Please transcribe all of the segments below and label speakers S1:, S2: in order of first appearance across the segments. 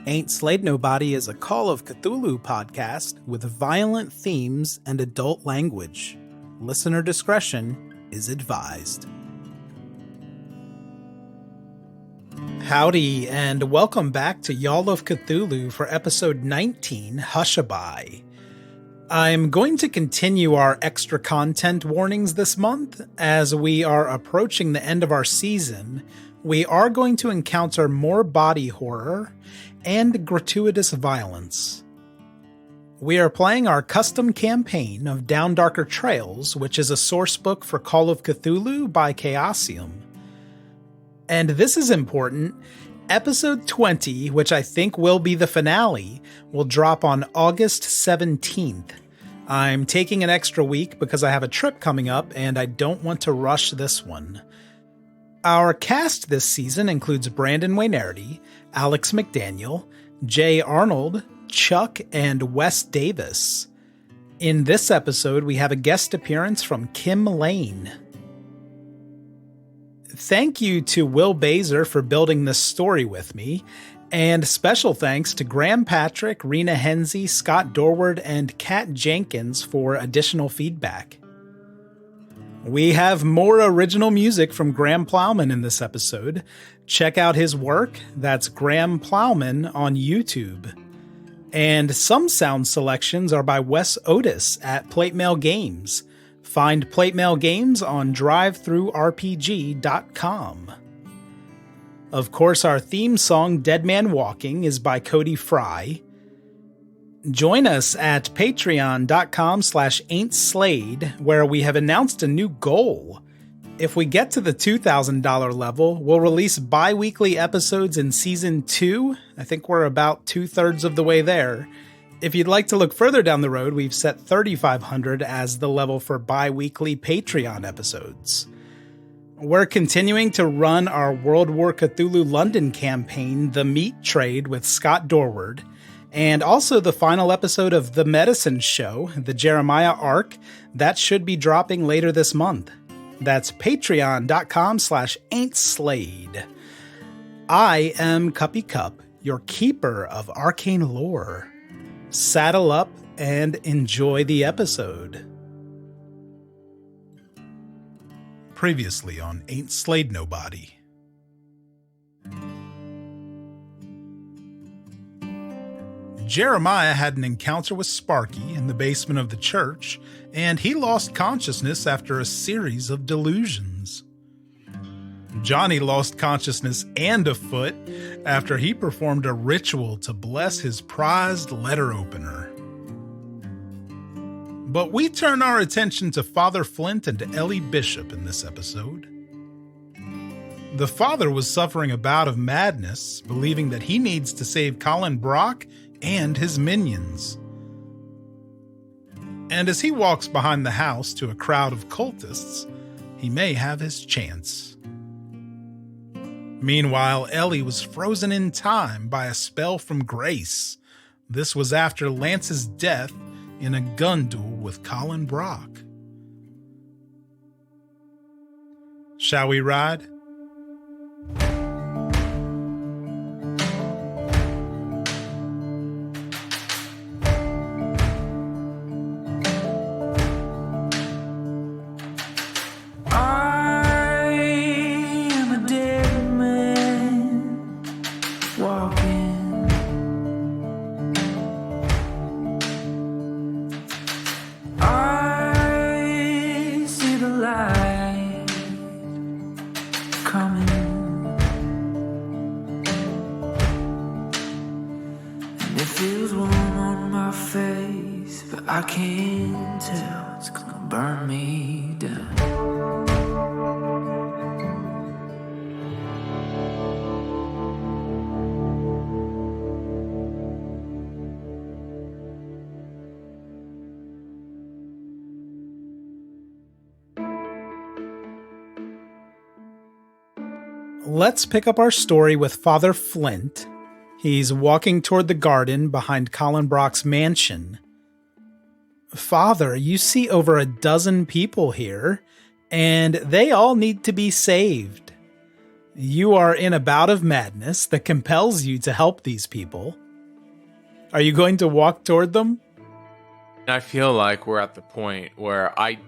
S1: Ain't Slayed Nobody is a Call of Cthulhu podcast with violent themes and adult language. Listener discretion is advised. Howdy, and welcome back to Y'all of Cthulhu for episode 19, Hushabye. I'm going to continue our extra content warnings this month. As we are approaching the end of our season, we are going to encounter more body horror and gratuitous violence. We are playing our custom campaign of Down Darker Trails, which is a sourcebook for Call of Cthulhu by Chaosium. And this is important. Episode 20, which I think will be the finale, will drop on August 17th. I'm taking an extra week because I have a trip coming up and I don't want to rush this one. Our cast this season includes Brandon Waynerity, Alex McDaniel, Jay Arnold, Chuck, and Wes Davis. In this episode, we have a guest appearance from Kim Lane. Thank you to Will Baser for building this story with me, and special thanks to Graham Patrick, Rena Henze, Scott Dorward, and Kat Jenkins for additional feedback. We have more original music from Graham Plowman in this episode. Check out his work. That's Graham Plowman on YouTube. And some sound selections are by Wes Otis at Plate Mail Games. Find Plate Mail Games on drivethroughrpg.com. Of course, our theme song, Dead Man Walking, is by Cody Fry. Join us at patreon.com/ain'tslayed, where we have announced a new goal. If we get to the $2,000 level, we'll release bi-weekly episodes in Season 2. I think we're about 2/3 of the way there. If you'd like to look further down the road, we've set $3,500 as the level for bi-weekly Patreon episodes. We're continuing to run our World War Cthulhu London campaign, The Meat Trade with Scott Dorward, and also the final episode of The Medicine Show, the Jeremiah arc, that should be dropping later this month. That's patreon.com/ain'tslayed. I am Cuppy Cup, your keeper of arcane lore. Saddle up and enjoy the episode. Previously on Ain't Slayed Nobody. Jeremiah had an encounter with Sparky in the basement of the church, and he lost consciousness after a series of delusions. Johnny lost consciousness and a foot after he performed a ritual to bless his prized letter opener. But we turn our attention to Father Flint and Ellie Bishop in this episode. The father was suffering a bout of madness, believing that he needs to save Colin Brock and his minions. And as he walks behind the house to a crowd of cultists, he may have his chance. Meanwhile, Ellie was frozen in time by a spell from Grace. This was after Lance's death in a gun duel with Colin Brock. Shall we ride? Let's pick up our story with Father Flint. He's walking toward the garden behind Colin Brock's mansion. Father, you see over a dozen people here, and they all need to be saved. You are in a bout of madness that compels you to help these people. Are you going to walk toward them?
S2: I feel like we're at the point where I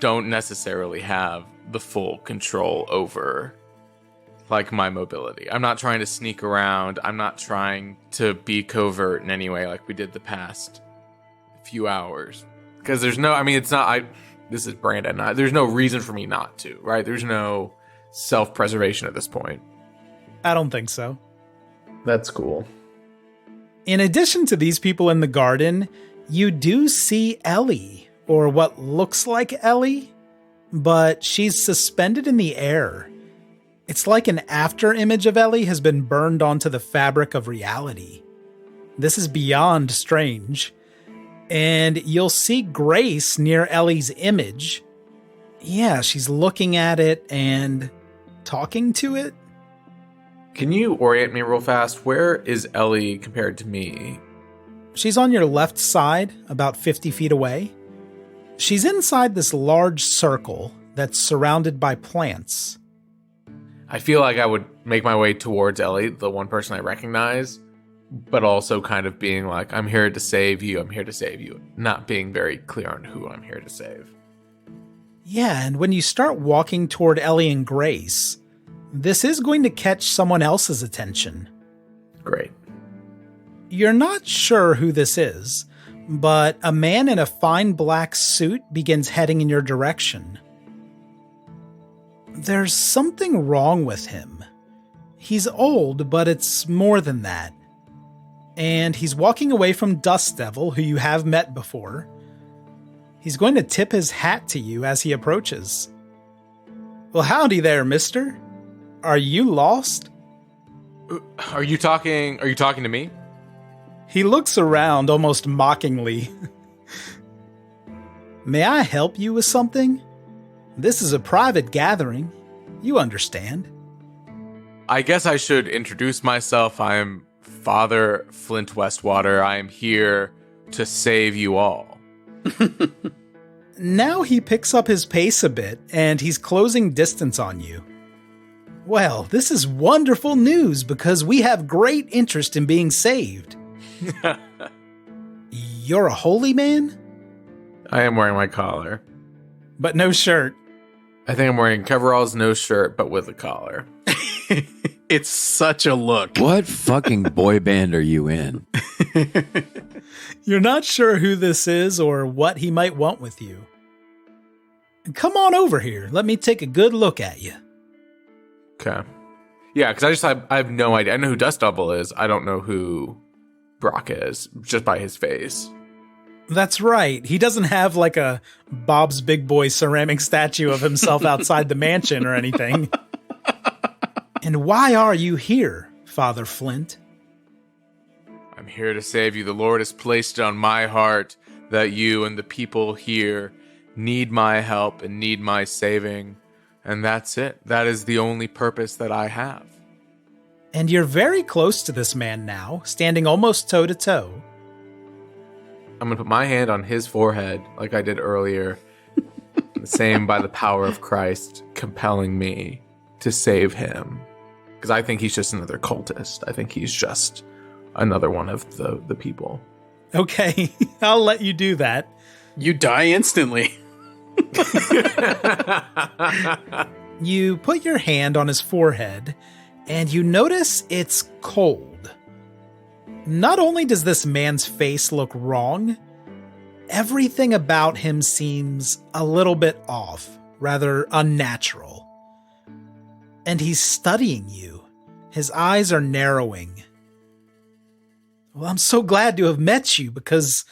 S2: don't necessarily have the full control over, like, my mobility. I'm not trying to sneak around. I'm not trying to be covert in any way like we did the past few hours. Because there's no, this is Brandon. There's no reason for me not to, right? There's no self-preservation at this point.
S1: I don't think so.
S2: That's cool.
S1: In addition to these people in the garden, you do see Ellie, or what looks like Ellie, but she's suspended in the air. It's like an after image of Ellie has been burned onto the fabric of reality. This is beyond strange. And you'll see Grace near Ellie's image. Yeah, she's looking at it and talking to it.
S2: Can you orient me real fast? Where is Ellie compared to me?
S1: She's on your left side, about 50 feet away. She's inside this large circle that's surrounded by plants.
S2: I feel like I would make my way towards Ellie, the one person I recognize, but also kind of being like, I'm here to save you, I'm here to save you. Not being very clear on who I'm here to save.
S1: Yeah, and when you start walking toward Ellie and Grace, this is going to catch someone else's attention.
S2: Great.
S1: You're not sure who this is, but a man in a fine black suit begins heading in your direction. There's something wrong with him. He's old, but it's more than that. And he's walking away from Dust Devil, who you have met before. He's going to tip his hat to you as he approaches. Well, howdy there, mister. Are you lost?
S2: Are you talking to me?
S1: He looks around almost mockingly. May I help you with something? This is a private gathering. You understand.
S2: I guess I should introduce myself. I am Father Flint Westwater. I am here to save you all.
S1: Now he picks up his pace a bit, and he's closing distance on you. Well, this is wonderful news because we have great interest in being saved. You're a holy man?
S2: I am wearing my collar.
S1: But no shirt.
S2: I think I'm wearing coveralls, no shirt, but with a collar.
S3: It's such a look.
S4: What fucking boy band are you in?
S1: You're not sure who this is or what he might want with you. Come on over here. Let me take a good look at you.
S2: Okay. Yeah, because I have no idea. I know who Dust Devil is. I don't know who Brock is, just by his face.
S1: That's right. He doesn't have like a Bob's Big Boy ceramic statue of himself outside the mansion or anything. And why are you here, Father Flint?
S2: I'm here to save you. The Lord has placed it on my heart that you and the people here need my help and need my saving. And that's it. That is the only purpose that I have.
S1: And you're very close to this man now, standing almost toe to toe.
S2: I'm going to put my hand on his forehead like I did earlier. The same by the power of Christ compelling me to save him. Because I think he's just another cultist. I think he's just another one of the people.
S1: Okay, I'll let you do that.
S3: You die instantly.
S1: You put your hand on his forehead, and you notice it's cold. Not only does this man's face look wrong, everything about him seems a little bit off, rather unnatural. And he's studying you. His eyes are narrowing. Well, I'm so glad to have met you because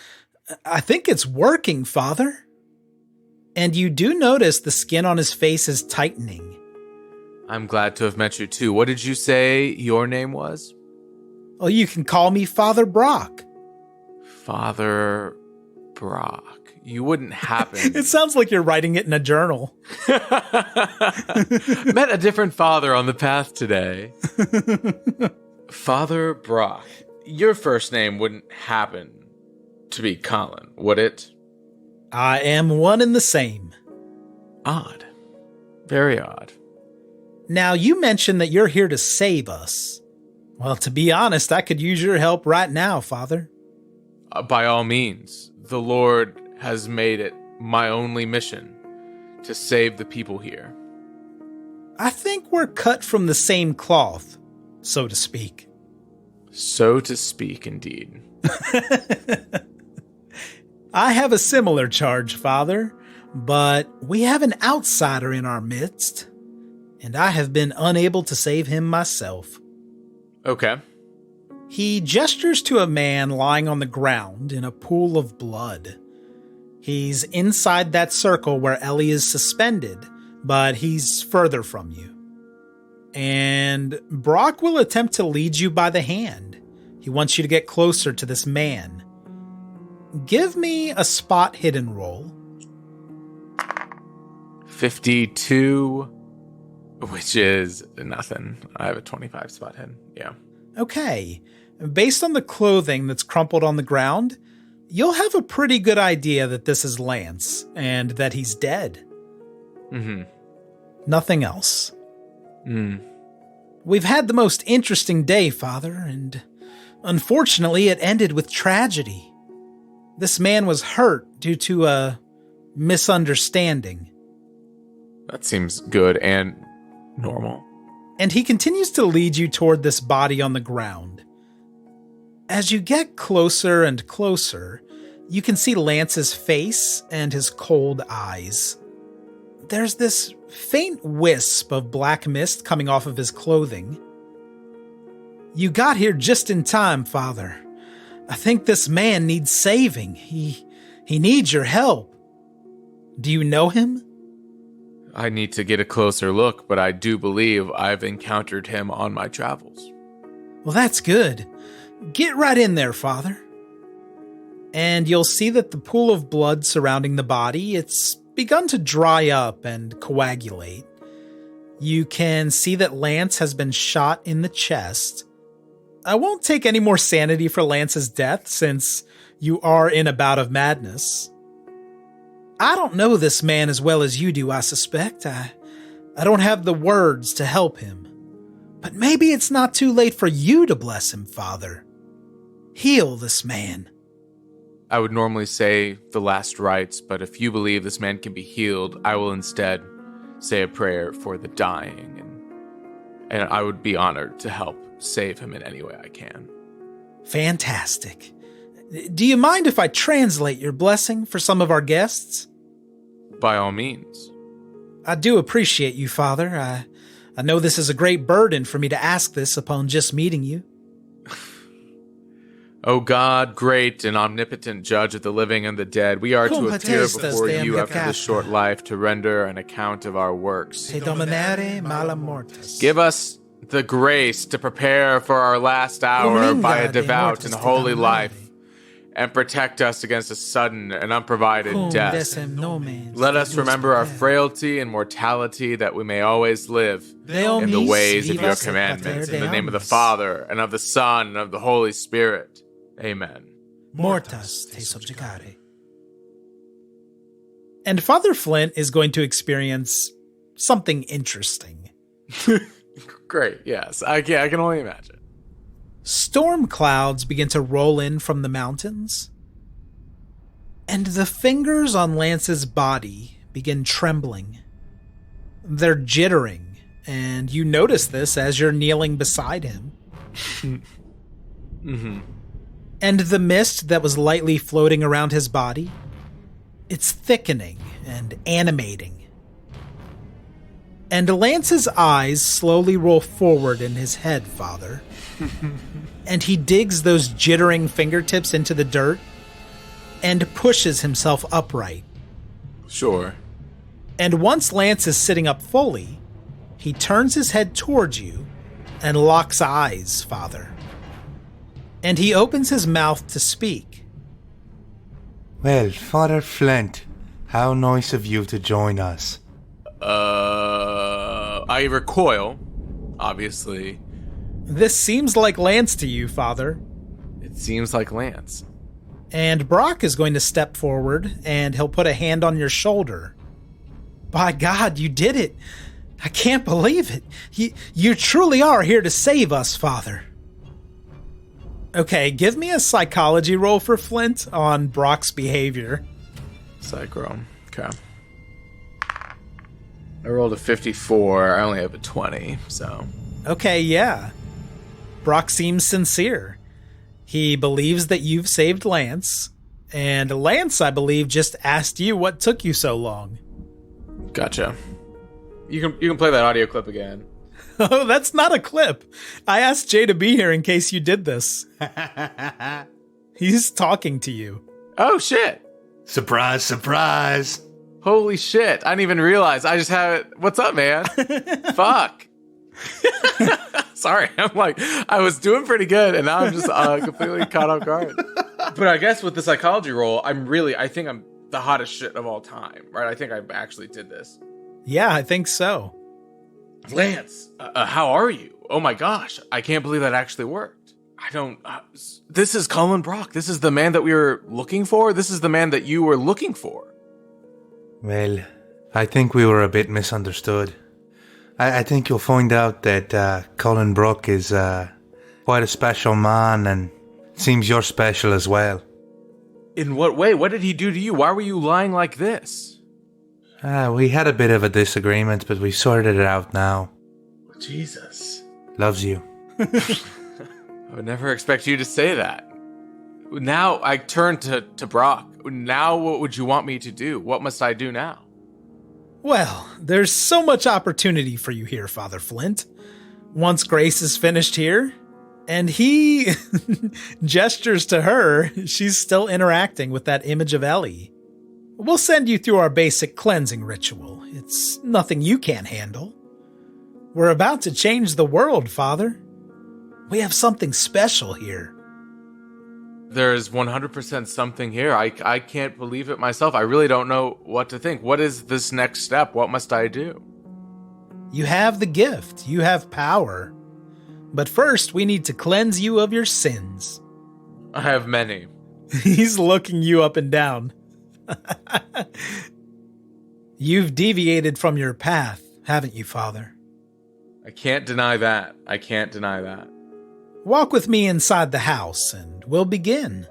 S1: I think it's working, Father. And you do notice the skin on his face is tightening.
S2: I'm glad to have met you too. What did you say your name was?
S1: Well, you can call me Father Brock.
S2: Father Brock. You wouldn't happen.
S1: It sounds like you're writing it in a journal.
S2: Met a different father on the path today. Father Brock. Your first name wouldn't happen to be Colin, would it?
S1: I am one and the same.
S2: Odd. Very odd.
S1: Now, you mentioned that you're here to save us. Well, to be honest, I could use your help right now, Father.
S2: By all means, the Lord has made it my only mission to save the people here.
S1: I think we're cut from the same cloth, so to speak.
S2: So to speak, indeed.
S1: I have a similar charge, Father, but we have an outsider in our midst, and I have been unable to save him myself.
S2: Okay.
S1: He gestures to a man lying on the ground in a pool of blood. He's inside that circle where Ellie is suspended, but he's further from you. And Brock will attempt to lead you by the hand. He wants you to get closer to this man. Give me a spot hidden roll.
S2: 52, which is nothing. I have a 25 spot hidden. Yeah.
S1: Okay. Based on the clothing that's crumpled on the ground, you'll have a pretty good idea that this is Lance and that he's dead.
S2: Mm-hmm.
S1: Nothing else.
S2: Mm.
S1: We've had the most interesting day, Father, and unfortunately it ended with tragedy. This man was hurt due to a misunderstanding.
S2: That seems good and normal.
S1: And he continues to lead you toward this body on the ground. As you get closer and closer, you can see Lance's face and his cold eyes. There's this faint wisp of black mist coming off of his clothing. You got here just in time, Father. I think this man needs saving. He needs your help. Do you know him?
S2: I need to get a closer look, but I do believe I've encountered him on my travels.
S1: Well, that's good. Get right in there, Father. And you'll see that the pool of blood surrounding the body, it's begun to dry up and coagulate. You can see that Lance has been shot in the chest. I won't take any more sanity for Lance's death since you are in a bout of madness. I don't know this man as well as you do, I suspect. I don't have the words to help him. But maybe it's not too late for you to bless him, Father. Heal this man.
S2: I would normally say the last rites, but if you believe this man can be healed, I will instead say a prayer for the dying, and I would be honored to help save him in any way I can.
S1: Fantastic. Do you mind if I translate your blessing for some of our guests?
S2: By all means.
S1: I do appreciate you, Father. I know this is a great burden for me to ask this upon just meeting you.
S2: O God, great and omnipotent judge of the living and the dead, we are to appear before you after this short life to render an account of our works.
S1: Te dominare mala mortis.
S2: Give us the grace to prepare for our last hour by a devout and holy life, and protect us against a sudden and unprovided death. Let us remember our frailty and mortality, that we may always live in the ways of your commandments. In the name of the Father, and of the Son, and of the Holy Spirit. Amen.
S1: Mortas te subjugare. And Father Flint is going to experience something interesting.
S2: Great, yes. I can only imagine.
S1: Storm clouds begin to roll in from the mountains, and the fingers on Lance's body begin trembling. They're jittering, and you notice this as you're kneeling beside him.
S2: Mm-hmm.
S1: And the mist that was lightly floating around his body, it's thickening and animating. And Lance's eyes slowly roll forward in his head, Father. And he digs those jittering fingertips into the dirt and pushes himself upright.
S2: Sure.
S1: And once Lance is sitting up fully, he turns his head towards you and locks eyes, Father. And he opens his mouth to speak.
S5: Well, Father Flint, how nice of you to join us.
S2: I recoil, obviously.
S1: This seems like Lance to you, Father.
S2: It seems like Lance.
S1: And Brock is going to step forward, and he'll put a hand on your shoulder. By God, you did it. I can't believe it. You truly are here to save us, Father. Okay, give me a psychology roll for Flint on Brock's behavior.
S2: Psych roll. Okay. I rolled a 54. I only have a 20, so...
S1: Okay, yeah. Brock seems sincere. He believes that you've saved Lance, and Lance, I believe, just asked you what took you so long.
S2: Gotcha. You can play that audio clip again.
S1: Oh, that's not a clip. I asked Jay to be here in case you did this. He's talking to you.
S2: Oh, shit.
S5: Surprise, surprise.
S2: Holy shit. I didn't even realize. I just have it. What's up, man? Fuck. Sorry. I'm like, I was doing pretty good, and now I'm just completely caught off guard. But I guess with the psychology roll, I think I'm the hottest shit of all time, right? I think I actually did this.
S1: Yeah, I think so.
S2: Lance, how are you? Oh my gosh, I can't believe that actually worked. I don't... this is Colin Brock. This is the man that we were looking for? This is the man that you were looking for.
S5: Well, I think we were a bit misunderstood. I think you'll find out that Colin Brock is quite a special man, and seems you're special as well.
S2: In what way? What did he do to you? Why were you lying like this?
S5: We had a bit of a disagreement, but we sorted it out now.
S2: Jesus.
S5: Loves you.
S2: I would never expect you to say that. Now I turn to Brock. Now what would you want me to do? What must I do now?
S1: Well, there's so much opportunity for you here, Father Flint. Once Grace is finished here, and he gestures to her, she's still interacting with that image of Ellie. We'll send you through our basic cleansing ritual. It's nothing you can't handle. We're about to change the world, Father. We have something special here.
S2: There's 100% something here. I can't believe it myself. I really don't know what to think. What is this next step? What must I do?
S1: You have the gift. You have power. But first, we need to cleanse you of your sins.
S2: I have many.
S1: He's looking you up and down. You've deviated from your path, haven't you, Father?
S2: I can't deny that. I can't deny that.
S1: Walk with me inside the house, and we'll begin.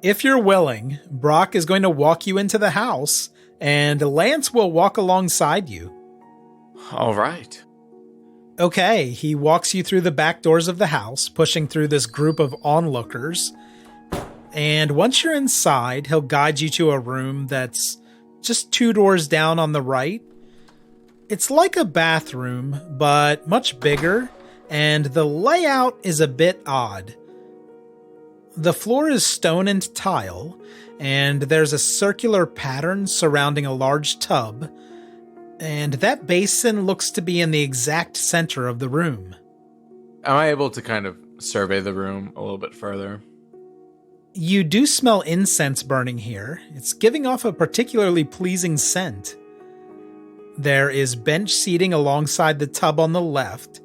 S1: If you're willing, Brock is going to walk you into the house, and Lance will walk alongside you.
S2: All right.
S1: Okay, he walks you through the back doors of the house, pushing through this group of onlookers. And once you're inside, he'll guide you to a room that's just 2 doors down on the right. It's like a bathroom, but much bigger, and the layout is a bit odd. The floor is stone and tile, and there's a circular pattern surrounding a large tub, and that basin looks to be in the exact center of the room.
S2: Am I able to kind of survey the room a little bit further?
S1: You do smell incense burning here. It's giving off a particularly pleasing scent. There is bench seating alongside the tub on the left,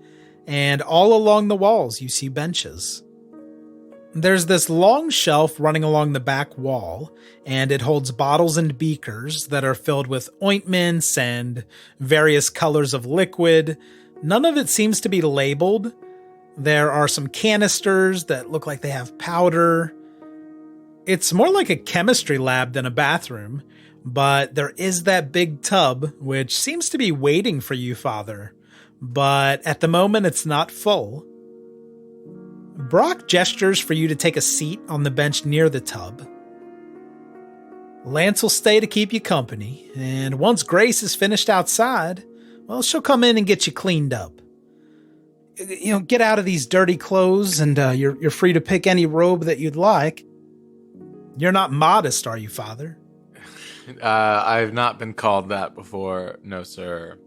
S1: and all along the walls you see benches. There's this long shelf running along the back wall, and it holds bottles and beakers that are filled with ointments and various colors of liquid. None of it seems to be labeled. There are some canisters that look like they have powder. It's more like a chemistry lab than a bathroom, but there is that big tub, which seems to be waiting for you, Father. But at the moment, it's not full. Brock gestures for you to take a seat on the bench near the tub. Lance will stay to keep you company, and once Grace is finished outside, well, she'll come in and get you cleaned up. Get out of these dirty clothes, and you're free to pick any robe that you'd like. You're not modest, are you, Father?
S2: I've not been called that before, no, sir.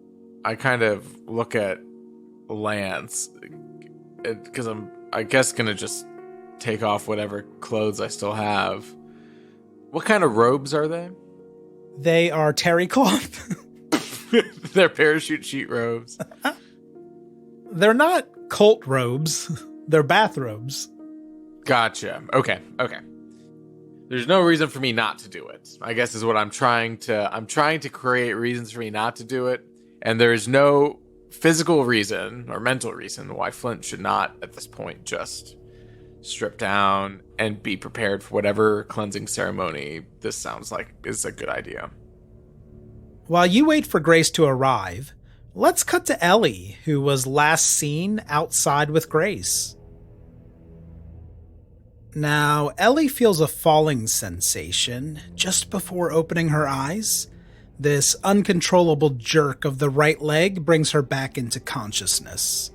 S2: I kind of look at Lance, because I'm, I guess, gonna just take off whatever clothes I still have. What kind of robes are they?
S1: They are terry cloth.
S2: They're parachute sheet robes.
S1: They're not cult robes. They're bathrobes.
S2: Gotcha. Okay. There's no reason for me not to do it, I guess is what I'm trying to create reasons for me not to do it. And there is no physical reason or mental reason why Flint should not, at this point, just strip down and be prepared for whatever cleansing ceremony this sounds like is a good idea.
S1: While you wait for Grace to arrive, let's cut to Ellie, who was last seen outside with Grace. Now, Ellie feels a falling sensation just before opening her eyes. This uncontrollable jerk of the right leg brings her back into consciousness.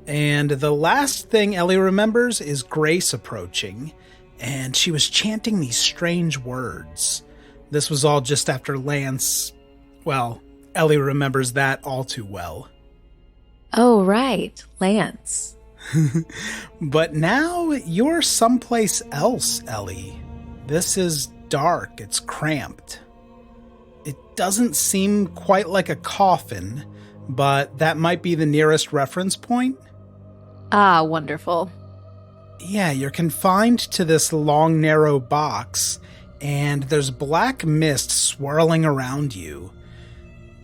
S1: And the last thing Ellie remembers is Grace approaching, and she was chanting these strange words. This was all just after Lance... Well, Ellie remembers that all too well.
S6: Oh, right. Lance.
S1: But now you're someplace else, Ellie. This is dark. It's cramped. It doesn't seem quite like a coffin, but that might be the nearest reference point.
S6: Ah, wonderful.
S1: Yeah, you're confined to this long, narrow box, and there's black mist swirling around you.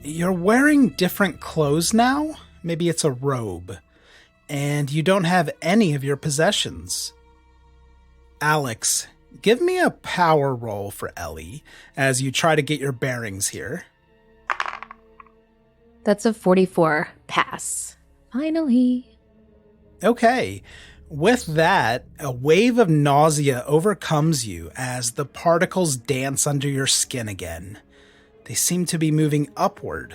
S1: You're wearing different clothes now. Maybe it's a robe. And you don't have any of your possessions. Alex, give me a power roll for Ellie as you try to get your bearings here.
S6: That's a 44 pass. Finally.
S1: Okay. With that, a wave of nausea overcomes you as the particles dance under your skin again. They seem to be moving upward.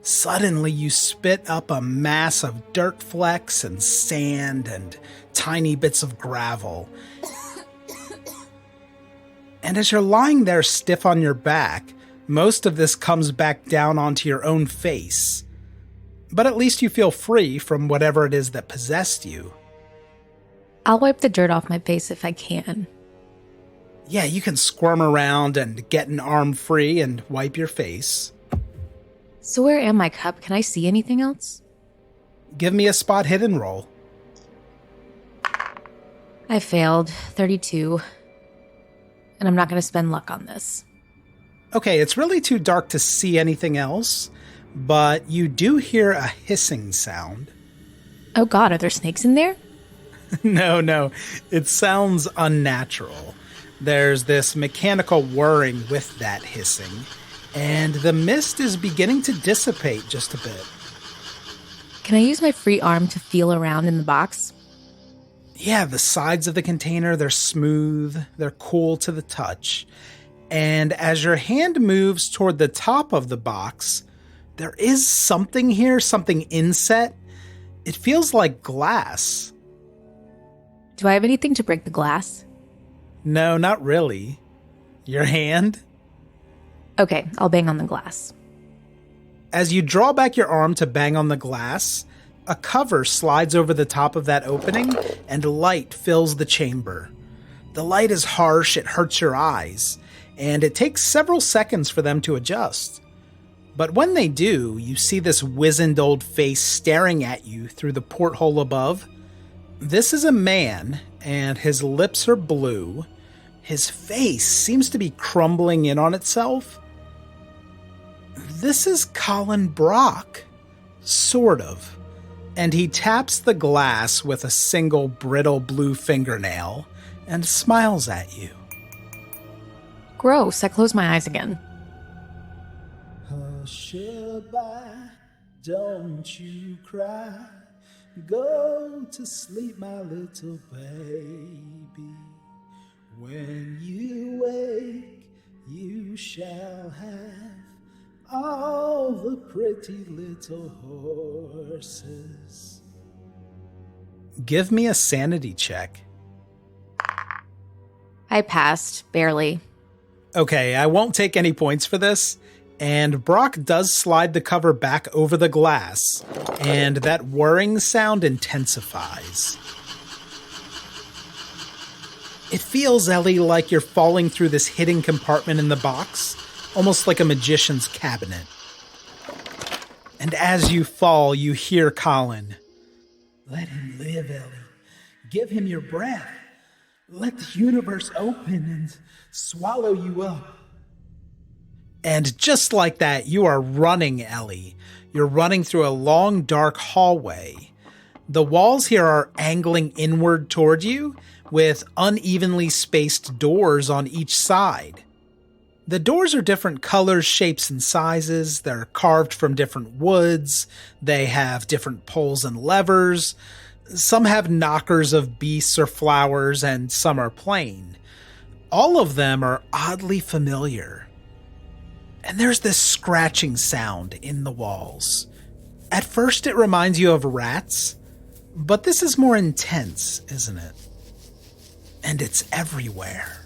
S1: Suddenly, you spit up a mass of dirt flecks and sand and tiny bits of gravel. And as you're lying there stiff on your back, most of this comes back down onto your own face. But at least you feel free from whatever it is that possessed you.
S6: I'll wipe the dirt off my face if I can.
S1: Yeah, you can squirm around and get an arm free and wipe your face.
S6: So where am I, Cup? Can I see anything else?
S1: Give me a spot hidden roll.
S6: I failed. 32. And I'm not going to spend luck on this.
S1: Okay, it's really too dark to see anything else, but you do hear a hissing sound.
S6: Oh god, are there snakes in there?
S1: No, it sounds unnatural. There's this mechanical whirring with that hissing, and the mist is beginning to dissipate just a bit.
S6: Can I use my free arm to feel around in the box?
S1: Yeah, the sides of the container, they're smooth, they're cool to the touch. And as your hand moves toward the top of the box, there is something here, something inset. It feels like glass.
S6: Do I have anything to break the glass?
S1: No, not really. Your hand?
S6: Okay, I'll bang on the glass.
S1: As you draw back your arm to bang on the glass, a cover slides over the top of that opening and light fills the chamber. The light is harsh, it hurts your eyes, and it takes several seconds for them to adjust. But when they do, you see this wizened old face staring at you through the porthole above. This is a man, and his lips are blue. His face seems to be crumbling in on itself. This is Colin Brock. Sort of. And he taps the glass with a single brittle blue fingernail and smiles at you.
S6: Gross, I close my eyes again.
S1: Hushabye, don't you cry. Go to sleep, my little baby. When you wake, you shall have all the pretty little horses. Give me a sanity check.
S6: I passed, barely.
S1: Okay, I won't take any points for this. And Brock does slide the cover back over the glass, and that whirring sound intensifies. It feels, Ellie, like you're falling through this hidden compartment in the box, almost like a magician's cabinet. And as you fall, you hear Colin. Let him live, Ellie. Give him your breath. Let the universe open and swallow you up. And just like that, you are running, Ellie. You're running through a long, dark hallway. The walls here are angling inward toward you, with unevenly spaced doors on each side. The doors are different colors, shapes, and sizes. They're carved from different woods. They have different poles and levers. Some have knockers of beasts or flowers, and some are plain. All of them are oddly familiar. And there's this scratching sound in the walls. At first it reminds you of rats, but this is more intense, isn't it? And it's everywhere.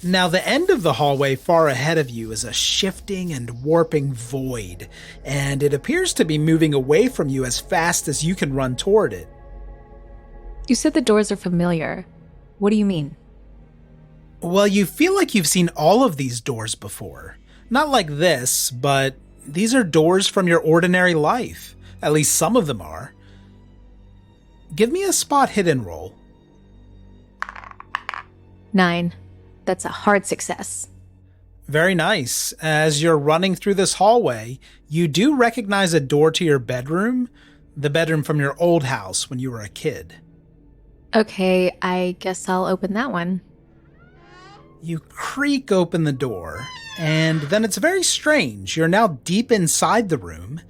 S1: Now, the end of the hallway far ahead of you is a shifting and warping void, and it appears to be moving away from you as fast as you can run toward it.
S6: You said the doors are familiar. What do you mean?
S1: Well, you feel like you've seen all of these doors before. Not like this, but these are doors from your ordinary life. At least some of them are. Give me a spot hidden roll.
S6: 9. That's a hard success.
S1: Very nice. As you're running through this hallway, you do recognize a door to your bedroom, the bedroom from your old house when you were a kid.
S6: Okay, I guess I'll open that one.
S1: You creak open the door, and then it's very strange. You're now deep inside the room,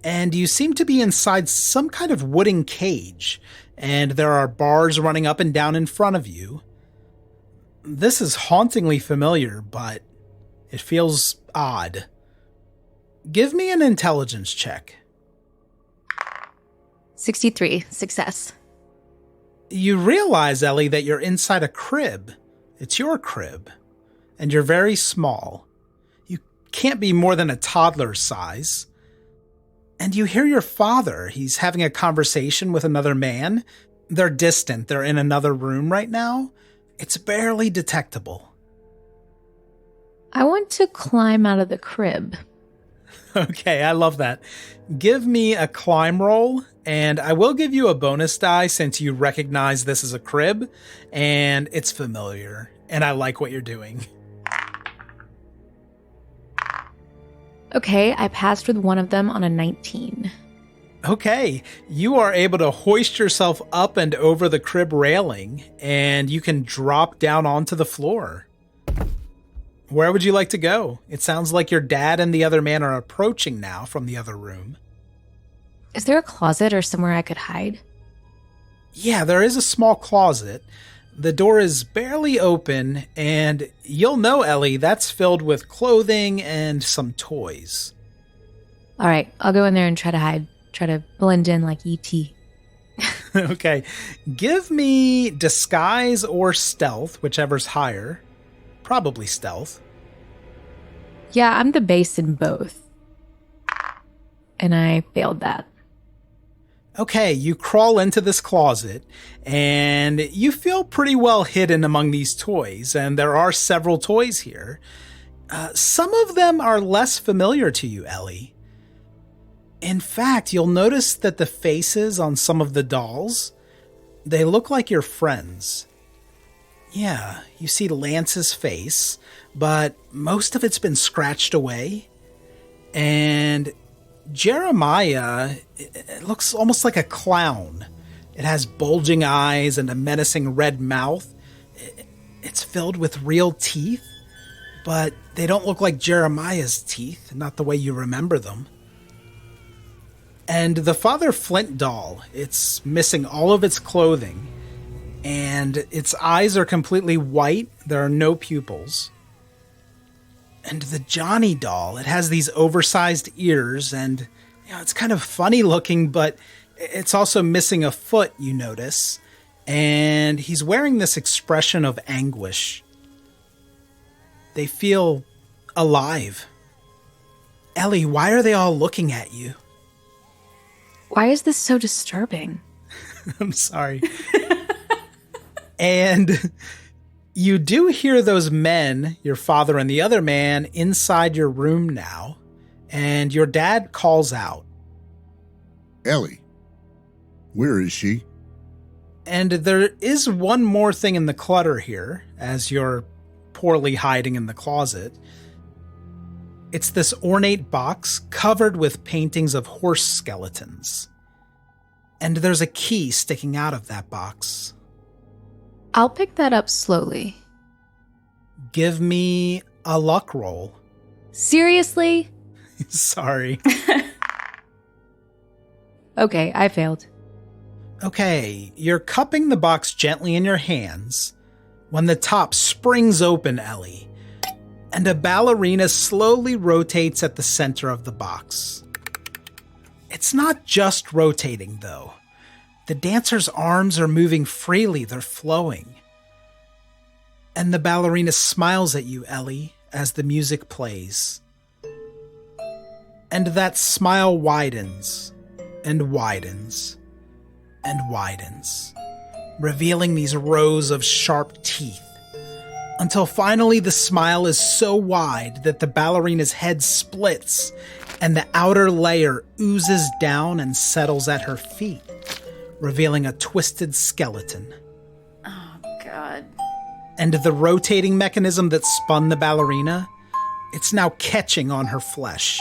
S1: and you seem to be inside some kind of wooden cage, and there are bars running up and down in front of you. This is hauntingly familiar, but it feels odd. Give me an intelligence check.
S6: 63. Success.
S1: You realize, Ellie, that you're inside a crib. It's your crib, and you're very small. You can't be more than a toddler's size. And you hear your father. He's having a conversation with another man. They're distant. They're in another room right now. It's barely detectable.
S6: I want to climb out of the crib.
S1: Okay, I love that. Give me a climb roll, and I will give you a bonus die since you recognize this is a crib, and it's familiar, and I like what you're doing.
S6: Okay, I passed with one of them on a 19.
S1: Okay, you are able to hoist yourself up and over the crib railing, and you can drop down onto the floor. Where would you like to go? It sounds like your dad and the other man are approaching now from the other room.
S6: Is there a closet or somewhere I could hide?
S1: Yeah, there is a small closet. The door is barely open, and you'll know, Ellie, that's filled with clothing and some toys.
S6: All right, I'll go in there and try to hide. Try to blend in like E.T.
S1: Okay, give me disguise or stealth, whichever's higher. Probably stealth.
S6: Yeah, I'm the base in both. And I failed that.
S1: Okay, you crawl into this closet, and you feel pretty well hidden among these toys, and there are several toys here. Some of them are less familiar to you, Ellie. In fact, you'll notice that the faces on some of the dolls, they look like your friends. Yeah, you see Lance's face, but most of it's been scratched away. And Jeremiah, it looks almost like a clown. It has bulging eyes and a menacing red mouth. It's filled with real teeth, but they don't look like Jeremiah's teeth, not the way you remember them. And the Father Flint doll, it's missing all of its clothing, and its eyes are completely white. There are no pupils. And the Johnny doll, it has these oversized ears, and it's kind of funny looking, but it's also missing a foot, you notice. And he's wearing this expression of anguish. They feel alive. Ellie, why are they all looking at you?
S6: Why is this so disturbing?
S1: I'm sorry. And you do hear those men, your father and the other man, inside your room now. And your dad calls out.
S7: Ellie, where is she?
S1: And there is one more thing in the clutter here, as you're poorly hiding in the closet. It's this ornate box covered with paintings of horse skeletons. And there's a key sticking out of that box.
S6: I'll pick that up slowly.
S1: Give me a luck roll.
S6: Seriously?
S1: Sorry.
S6: Okay, I failed.
S1: Okay, you're cupping the box gently in your hands when the top springs open, Ellie, and a ballerina slowly rotates at the center of the box. It's not just rotating, though. The dancer's arms are moving freely, they're flowing. And the ballerina smiles at you, Ellie, as the music plays. And that smile widens and widens and widens, revealing these rows of sharp teeth, until finally the smile is so wide that the ballerina's head splits and the outer layer oozes down and settles at her feet, revealing a twisted skeleton.
S6: Oh, God.
S1: And the rotating mechanism that spun the ballerina, it's now catching on her flesh.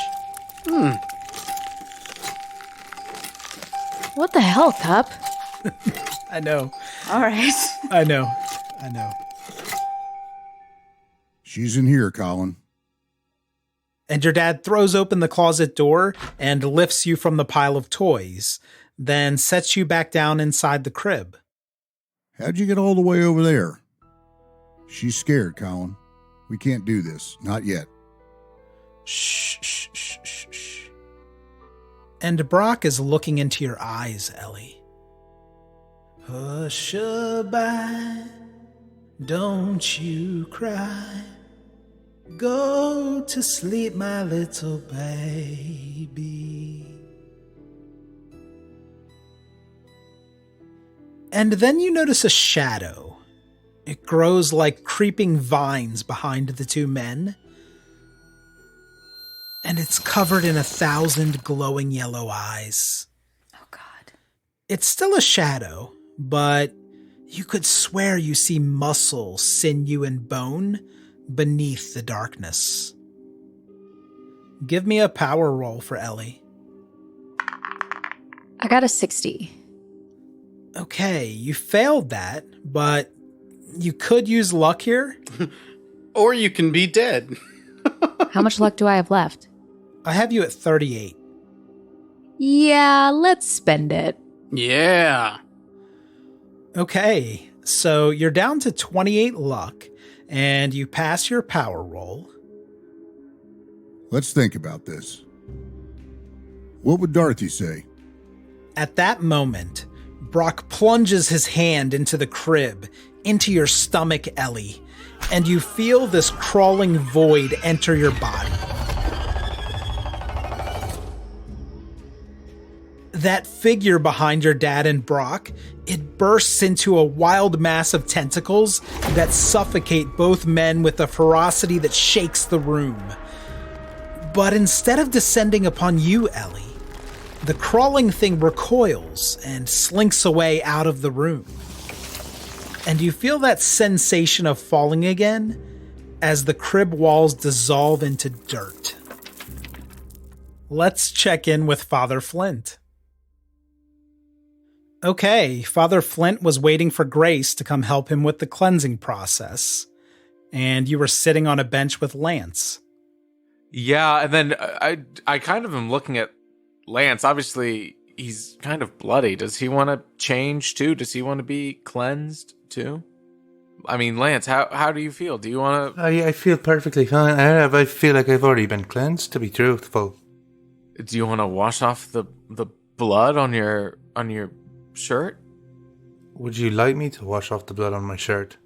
S6: What the hell, Cup?
S1: I know.
S6: All right.
S1: I know.
S7: She's in here, Colin.
S1: And your dad throws open the closet door and lifts you from the pile of toys, then sets you back down inside the crib.
S7: How'd you get all the way over there? She's scared, Colin. We can't do this. Not yet.
S1: Shh, shh, shh, shh, shh. And Brock is looking into your eyes, Ellie. Hushabye, don't you cry. Go to sleep, my little baby. And then you notice a shadow. It grows like creeping vines behind the two men. And it's covered in 1,000 glowing yellow eyes.
S6: Oh, God.
S1: It's still a shadow, but you could swear you see muscle, sinew, and bone beneath the darkness. Give me a power roll for Ellie.
S6: I got a 60.
S1: Okay, you failed that, but you could use luck here.
S3: Or you can be dead.
S6: How much luck do I have left?
S1: I have you at 38.
S6: Yeah, let's spend it.
S3: Yeah.
S1: Okay, so you're down to 28 luck, and you pass your power roll.
S7: Let's think about this. What would Dorothy say?
S1: At that moment, Brock plunges his hand into the crib, into your stomach, Ellie, and you feel this crawling void enter your body. That figure behind your dad and Brock, it bursts into a wild mass of tentacles that suffocate both men with a ferocity that shakes the room. But instead of descending upon you, Ellie, the crawling thing recoils and slinks away out of the room. And you feel that sensation of falling again as the crib walls dissolve into dirt. Let's check in with Father Flint. Okay, Father Flint was waiting for Grace to come help him with the cleansing process, and you were sitting on a bench with Lance.
S2: Yeah, and then I kind of am looking at Lance. Obviously, he's kind of bloody. Does he want to change too? Does he want to be cleansed too? I mean, Lance, how do you feel? Do you want to...
S5: I feel perfectly fine. I feel like I've already been cleansed, to be truthful.
S2: Do you want to wash off the blood on your shirt?
S5: Would you like me to wash off the blood on my shirt?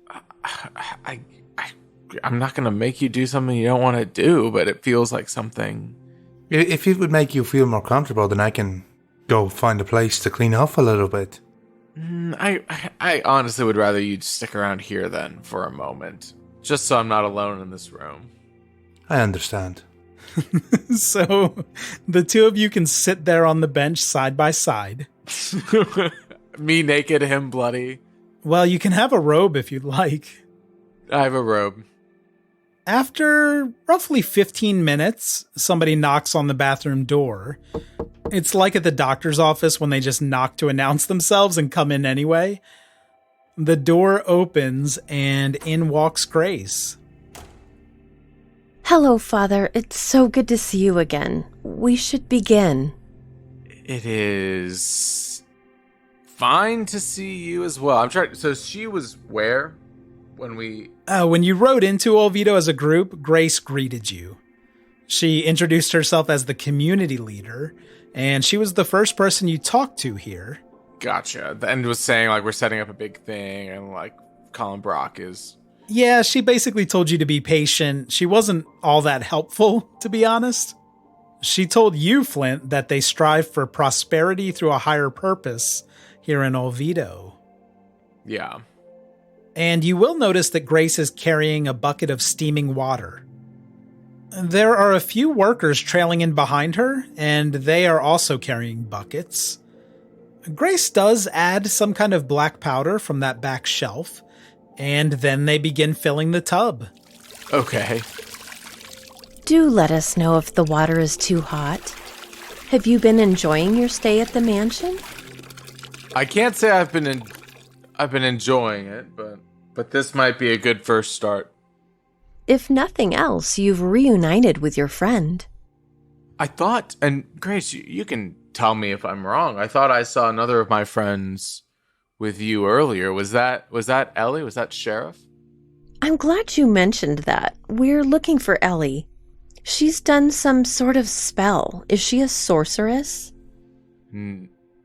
S2: I'm not going to make you do something you don't want to do, but it feels like something...
S5: If it would make you feel more comfortable, then I can go find a place to clean off a little bit.
S2: I honestly would rather you stick around here then for a moment, just so I'm not alone in this room.
S5: I understand.
S1: So the two of you can sit there on the bench side by side.
S2: Me naked, him bloody.
S1: Well, you can have a robe if you'd like.
S2: I have a robe.
S1: After roughly 15 minutes, somebody knocks on the bathroom door. It's like at the doctor's office when they just knock to announce themselves and come in anyway. The door opens and in walks Grace.
S8: Hello, Father. It's so good to see you again. We should begin.
S2: It is fine to see you as well. So she was where when
S1: you rode into Olvido as a group, Grace greeted you. She introduced herself as the community leader, and she was the first person you talked to here.
S2: Gotcha. And was saying, like, we're setting up a big thing, and, like, Colin Brock is...
S1: Yeah, she basically told you to be patient. She wasn't all that helpful, to be honest. She told you, Flint, that they strive for prosperity through a higher purpose here in Olvido.
S2: Yeah.
S1: And you will notice that Grace is carrying a bucket of steaming water. There are a few workers trailing in behind her, and they are also carrying buckets. Grace does add some kind of black powder from that back shelf, and then they begin filling the tub.
S2: Okay.
S8: Do let us know if the water is too hot. Have you been enjoying your stay at the mansion?
S2: I can't say I've been enjoying it, but this might be a good first start.
S8: If nothing else, you've reunited with your friend.
S2: I thought, and Grace, you can tell me if I'm wrong. I thought I saw another of my friends with you earlier. Was that Ellie? Was that Sheriff?
S8: I'm glad you mentioned that. We're looking for Ellie. She's done some sort of spell. Is she a sorceress?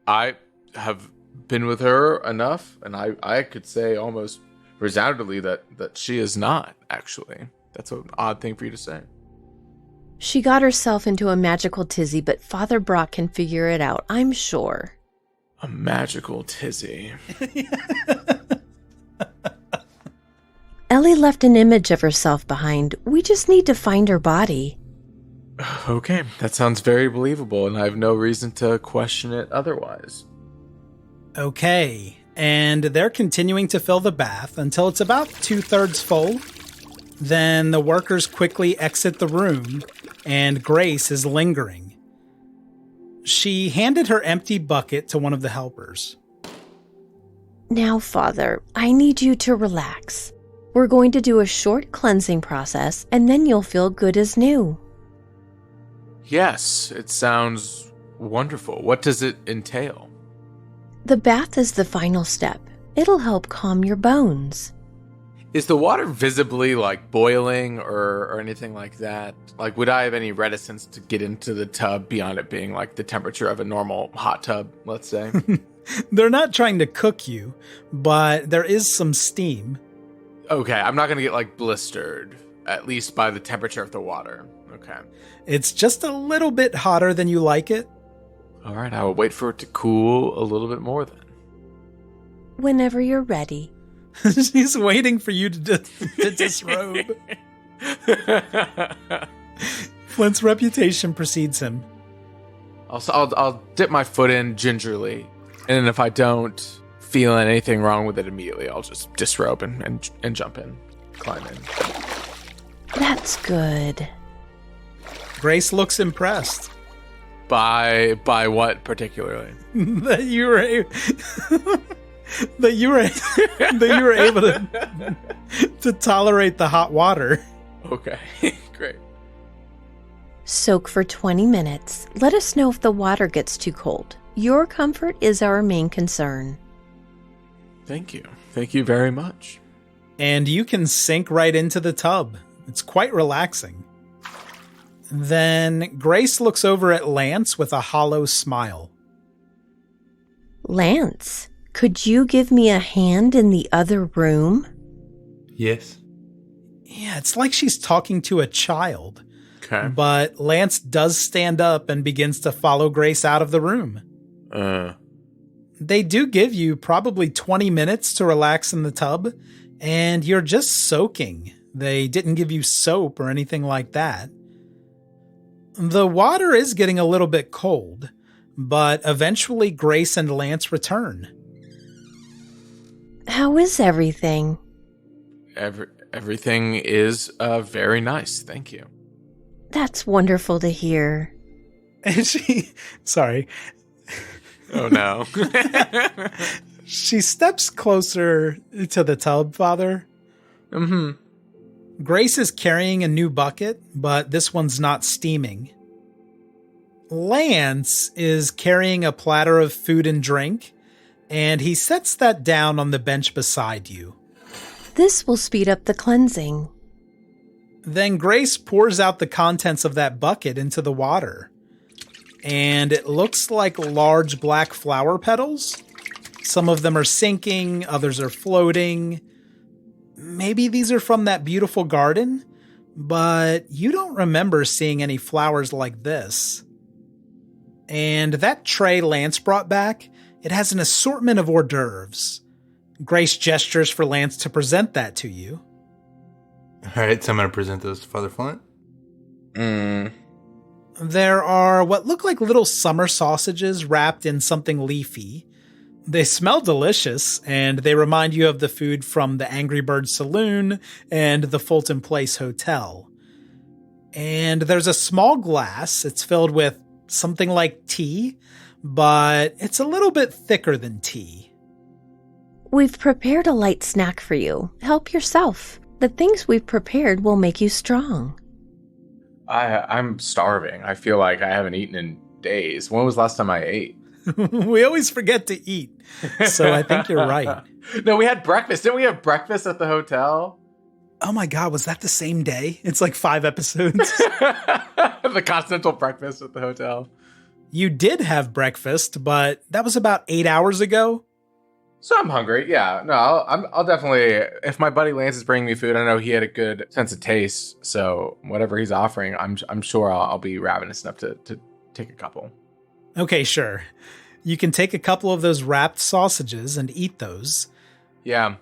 S2: I have been with her enough, and I could say almost resoundingly that she is not, actually. That's an odd thing for you to say.
S8: She got herself into a magical tizzy, but Father Brock can figure it out, I'm sure.
S2: A magical tizzy.
S8: Ellie left an image of herself behind. We just need to find her body.
S2: Okay, that sounds very believable, and I have no reason to question it otherwise.
S1: Okay, and they're continuing to fill the bath until it's about 2/3 full. Then the workers quickly exit the room, and Grace is lingering. She handed her empty bucket to one of the helpers.
S8: Now, Father, I need you to relax. We're going to do a short cleansing process, and then you'll feel good as new.
S2: Yes, it sounds wonderful. What does it entail?
S8: The bath is the final step. It'll help calm your bones.
S2: Is the water visibly, like, boiling or anything like that? Like, would I have any reticence to get into the tub beyond it being, like, the temperature of a normal hot tub, let's say?
S1: They're not trying to cook you, but there is some steam.
S2: Okay, I'm not going to get, like, blistered, at least by the temperature of the water. Okay.
S1: It's just a little bit hotter than you like it.
S2: All right, I will wait for it to cool a little bit more then.
S8: Whenever you're ready.
S1: She's waiting for you to disrobe. Flint's reputation precedes him.
S2: I'll dip my foot in gingerly, and then if I don't feel anything wrong with it immediately, I'll just disrobe and jump in, climb in.
S8: That's good.
S1: Grace looks impressed.
S2: By what particularly?
S1: that you were able to tolerate the hot water.
S2: Okay, great.
S8: Soak for 20 minutes. Let us know if the water gets too cold. Your comfort is our main concern.
S2: Thank you. Thank you very much.
S1: And you can sink right into the tub. It's quite relaxing. Then Grace looks over at Lance with a hollow smile.
S8: Lance, could you give me a hand in the other room?
S5: Yes.
S1: Yeah, it's like she's talking to a child.
S2: Okay.
S1: But Lance does stand up and begins to follow Grace out of the room. They do give you probably 20 minutes to relax in the tub, and you're just soaking. They didn't give you soap or anything like that. The water is getting a little bit cold, but eventually Grace and Lance return.
S8: How is everything?
S2: Everything is very nice. Thank you.
S8: That's wonderful to hear.
S1: And sorry.
S2: Oh, no.
S1: She steps closer to the tub, Father.
S2: Mm-hmm.
S1: Grace is carrying a new bucket, but this one's not steaming. Lance is carrying a platter of food and drink, and he sets that down on the bench beside you.
S8: This will speed up the cleansing.
S1: Then Grace pours out the contents of that bucket into the water. And it looks like large black flower petals. Some of them are sinking, others are floating. Maybe these are from that beautiful garden, but you don't remember seeing any flowers like this. And that tray Lance brought back, it has an assortment of hors d'oeuvres. Grace gestures for Lance to present that to you.
S5: All right, so I'm going to present those to Father Flint.
S1: There are what look like little summer sausages wrapped in something leafy. They smell delicious, and they remind you of the food from the Angry Bird Saloon and the Fulton Place Hotel. And there's a small glass. It's filled with something like tea, but it's a little bit thicker than tea.
S8: We've prepared a light snack for you. Help yourself. The things we've prepared will make you strong.
S2: I'm starving. I feel like I haven't eaten in days. When was the last time I ate?
S1: We always forget to eat, so I think you're right.
S2: No, we had breakfast. Didn't we have breakfast at the hotel?
S1: Oh my God, was that the same day? It's like 5 episodes.
S2: The continental breakfast at the hotel.
S1: You did have breakfast, but that was about 8 hours ago.
S2: So I'm hungry. Yeah, no, I'll definitely. If my buddy Lance is bringing me food, I know he had a good sense of taste. So whatever he's offering, I'm sure I'll be ravenous enough to take a couple.
S1: Okay, sure. You can take a couple of those wrapped sausages and eat those.
S2: Yeah.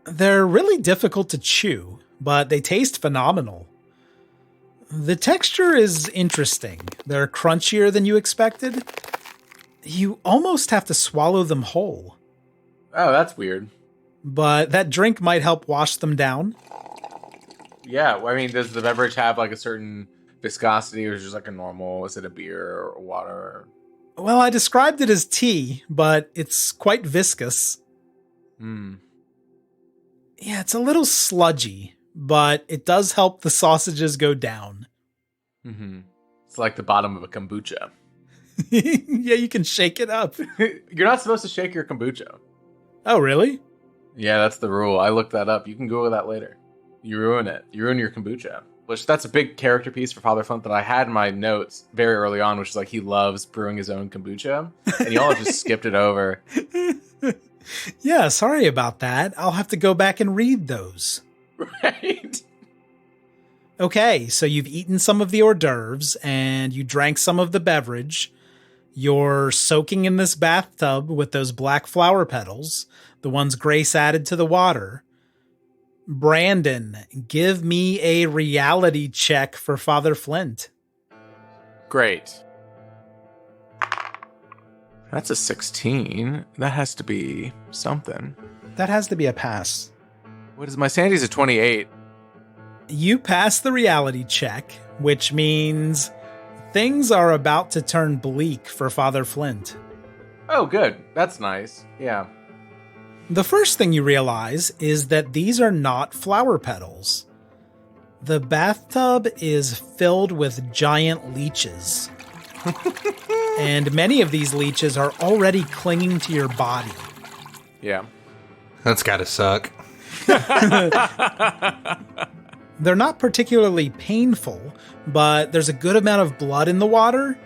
S1: They're really difficult to chew, but they taste phenomenal. The texture is interesting. They're crunchier than you expected. You almost have to swallow them whole.
S2: Oh, that's weird.
S1: But that drink might help wash them down.
S2: Yeah, I mean, does the beverage have like a certain viscosity, or is it just like a normal? Is it a beer or water?
S1: Well, I described it as tea, but it's quite viscous.
S2: Hmm.
S1: Yeah, it's a little sludgy, but it does help the sausages go down.
S2: Mm-hmm. It's like the bottom of a kombucha.
S1: Yeah, you can shake it up.
S2: You're not supposed to shake your kombucha.
S1: Oh, really?
S2: Yeah, that's the rule. I looked that up. You can Google that later. You ruin it. You ruin your kombucha. Which, that's a big character piece for Father Flint that I had in my notes very early on, which is like he loves brewing his own kombucha. And y'all just skipped it over.
S1: Yeah, sorry about that. I'll have to go back and read those.
S2: Right?
S1: Okay, so you've eaten some of the hors d'oeuvres, and you drank some of the beverage. You're soaking in this bathtub with those black flower petals, the ones Grace added to the water. Brandon, give me a reality check for Father Flint.
S2: Great. That's a 16. That has to be something.
S1: That has to be a pass.
S2: What is my sanity's a 28?
S1: You pass the reality check, which means things are about to turn bleak for Father Flint.
S2: Oh, good. That's nice. Yeah.
S1: The first thing you realize is that these are not flower petals. The bathtub is filled with giant leeches. And many of these leeches are already clinging to your body.
S2: Yeah.
S5: That's gotta suck.
S1: They're not particularly painful, but there's a good amount of blood in the water.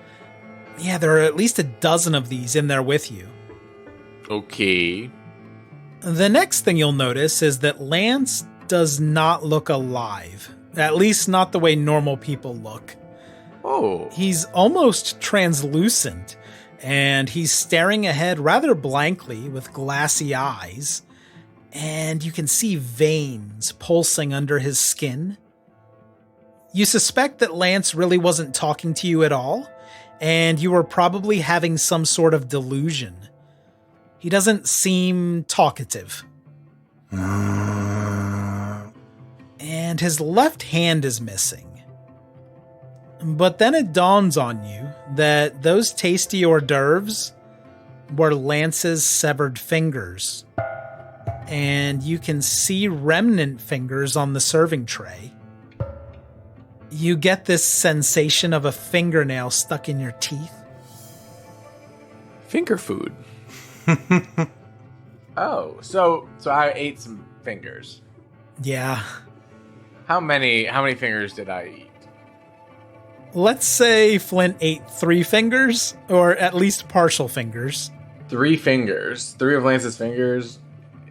S1: Yeah, there are at least a dozen of these in there with you.
S2: Okay.
S1: The next thing you'll notice is that Lance does not look alive. At least not the way normal people look.
S2: Oh.
S1: He's almost translucent, and he's staring ahead rather blankly with glassy eyes. And you can see veins pulsing under his skin. You suspect that Lance really wasn't talking to you at all, and you were probably having some sort of delusion. He doesn't seem talkative. and his left hand is missing. But then it dawns on you that those tasty hors d'oeuvres were Lance's severed fingers, and you can see remnant fingers on the serving tray. You get this sensation of a fingernail stuck in your teeth.
S2: Finger food. Oh, so I ate some fingers.
S1: Yeah.
S2: How many fingers did I eat?
S1: Let's say Flint ate 3 fingers, or at least partial fingers.
S2: 3 fingers. 3 of Lance's fingers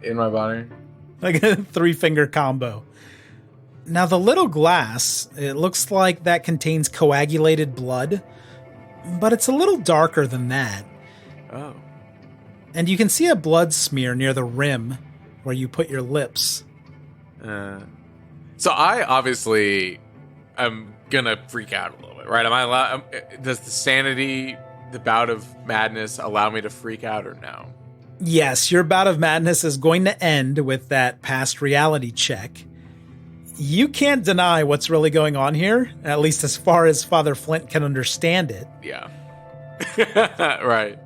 S2: in my body.
S1: Like a 3-finger combo. Now the little glass, it looks like that contains coagulated blood, but it's a little darker than that.
S2: Oh.
S1: And you can see a blood smear near the rim where you put your lips.
S2: So I obviously am gonna freak out a little bit, right? Am I allowed? Does the sanity, the bout of madness, allow me to freak out or no?
S1: Yes, your bout of madness is going to end with that past reality check. You can't deny what's really going on here, at least as far as Father Flint can understand it.
S2: Yeah. Right.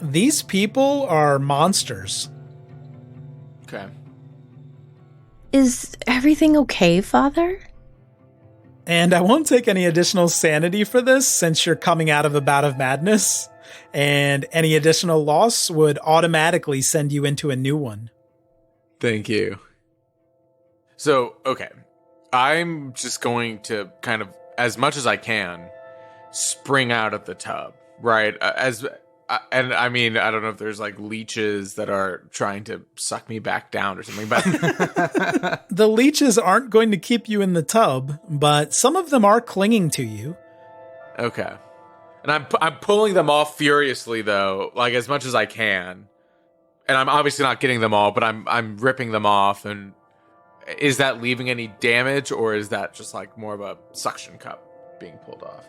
S1: These people are monsters.
S2: Okay.
S8: Is everything okay, Father?
S1: And I won't take any additional sanity for this since you're coming out of a bout of madness, and any additional loss would automatically send you into a new one.
S2: Thank you. So, okay. I'm just going to kind of, as much as I can, spring out of the tub, right? And I mean, I don't know if there's like leeches that are trying to suck me back down or something, but
S1: The leeches aren't going to keep you in the tub, but some of them are clinging to you.
S2: okay. And I'm pulling them off furiously though, like as much as I can. And I'm obviously not getting them all, but I'm ripping them off. And is that leaving any damage, or is that just like more of a suction cup being pulled off?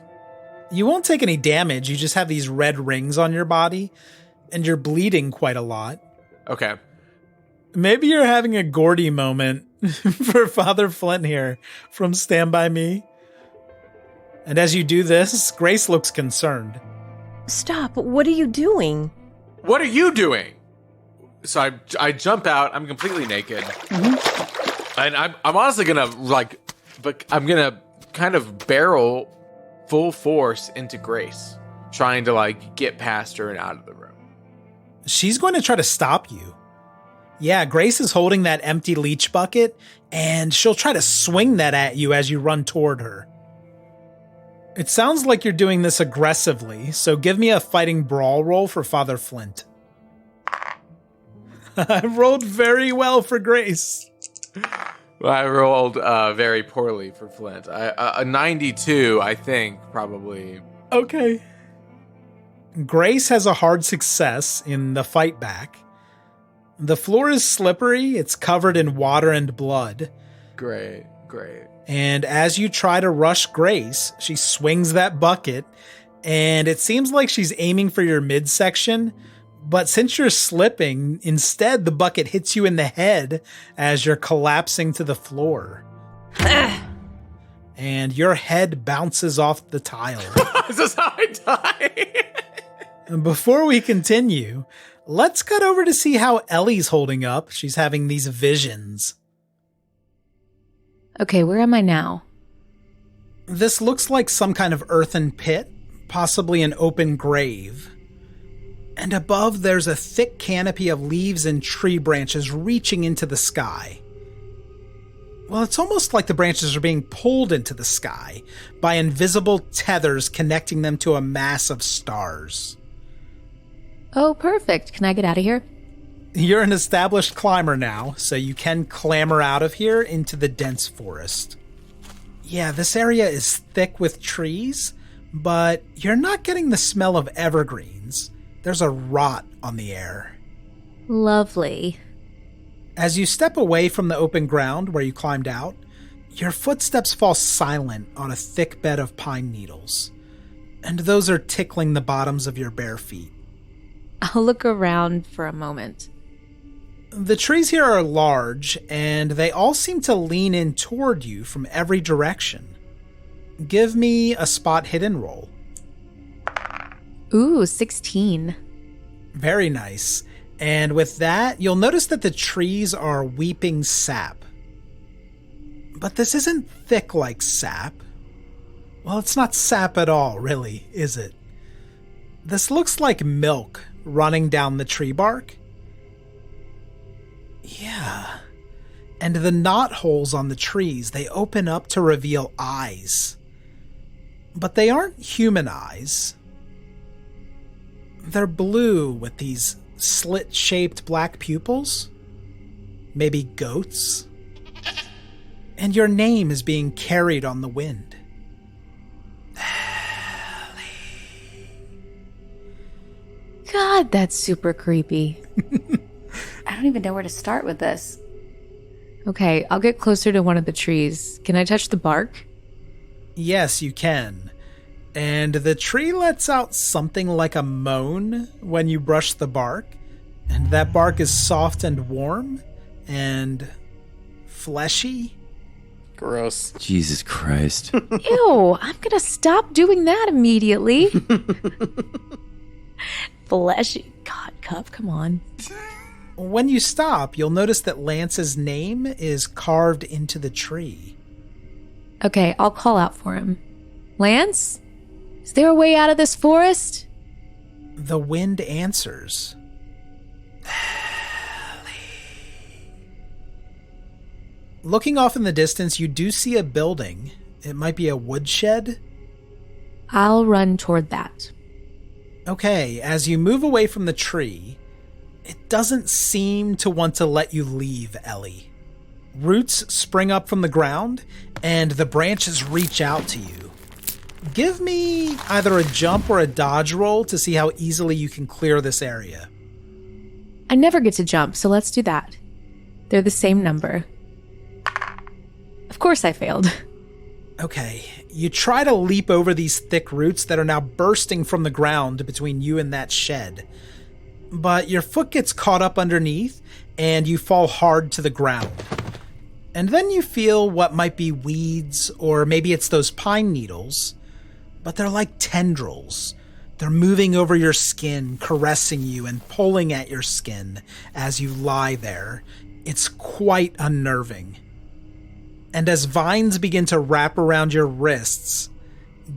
S1: You won't take any damage, you just have these red rings on your body, and you're bleeding quite a lot.
S2: Okay.
S1: Maybe you're having a Gordy moment for Father Flint here from Stand By Me. And as you do this, Grace looks concerned.
S8: Stop. What are you doing?
S2: What are you doing? So I jump out. I'm completely naked. Mm-hmm. And I'm honestly gonna but I'm gonna kind of barrel full force into Grace, trying to get past her and out of the room.
S1: She's going to try to stop you. Yeah, Grace is holding that empty leech bucket, and she'll try to swing that at you as you run toward her. It sounds like you're doing this aggressively, so give me a fighting brawl roll for Father Flint. I rolled very well for Grace.
S2: Well, I rolled very poorly for Flint. A 92, I think, probably.
S1: Okay. Grace has a hard success in the fight back. The floor is slippery, it's covered in water and blood.
S2: Great.
S1: And as you try to rush Grace, she swings that bucket, and it seems like she's aiming for your midsection. But since you're slipping, instead the bucket hits you in the head as you're collapsing to the floor. And your head bounces off the tile.
S2: Is this how I die?
S1: Before we continue, let's cut over to see how Ellie's holding up. She's having these visions.
S6: Okay, where am I now?
S1: This looks like some kind of earthen pit, possibly an open grave. And above, there's a thick canopy of leaves and tree branches reaching into the sky. Well, it's almost like the branches are being pulled into the sky by invisible tethers connecting them to a mass of stars.
S6: Oh, perfect. Can I get out of here?
S1: You're an established climber now, so you can clamber out of here into the dense forest. Yeah, this area is thick with trees, but you're not getting the smell of evergreens. There's a rot on the air.
S6: Lovely.
S1: As you step away from the open ground where you climbed out, your footsteps fall silent on a thick bed of pine needles, and those are tickling the bottoms of your bare feet.
S6: I'll look around for a moment.
S1: The trees here are large, and they all seem to lean in toward you from every direction. Give me a spot hidden roll.
S6: Ooh, 16.
S1: Very nice. And with that, you'll notice that the trees are weeping sap. But this isn't thick like sap. Well, it's not sap at all, really, is it? This looks like milk running down the tree bark. Yeah. And the knot holes on the trees, they open up to reveal eyes. But they aren't human eyes. They're blue with these slit-shaped black pupils. Maybe goats. And your name is being carried on the wind.
S6: God, that's super creepy.
S9: I don't even know where to start with this.
S6: Okay, I'll get closer to one of the trees. Can I touch the bark?
S1: Yes, you can. And the tree lets out something like a moan when you brush the bark. And that bark is soft and warm and fleshy.
S3: Gross.
S4: Jesus Christ.
S6: Ew, I'm gonna stop doing that immediately. Fleshy. God, Cup, come on.
S1: When you stop, you'll notice that Lance's name is carved into the tree.
S6: Okay, I'll call out for him. Lance? Is there a way out of this forest?
S1: The wind answers. Looking off in the distance, you do see a building. It might be a woodshed.
S6: I'll run toward that.
S1: Okay, as you move away from the tree, it doesn't seem to want to let you leave, Ellie. Roots spring up from the ground, and the branches reach out to you. Give me either a jump or a dodge roll to see how easily you can clear this area.
S6: I never get to jump, so let's do that. They're the same number. Of course I failed.
S1: Okay, you try to leap over these thick roots that are now bursting from the ground between you and that shed. But your foot gets caught up underneath, and you fall hard to the ground. And then you feel what might be weeds, or maybe it's those pine needles, but they're like tendrils. They're moving over your skin, caressing you and pulling at your skin as you lie there. It's quite unnerving. And as vines begin to wrap around your wrists,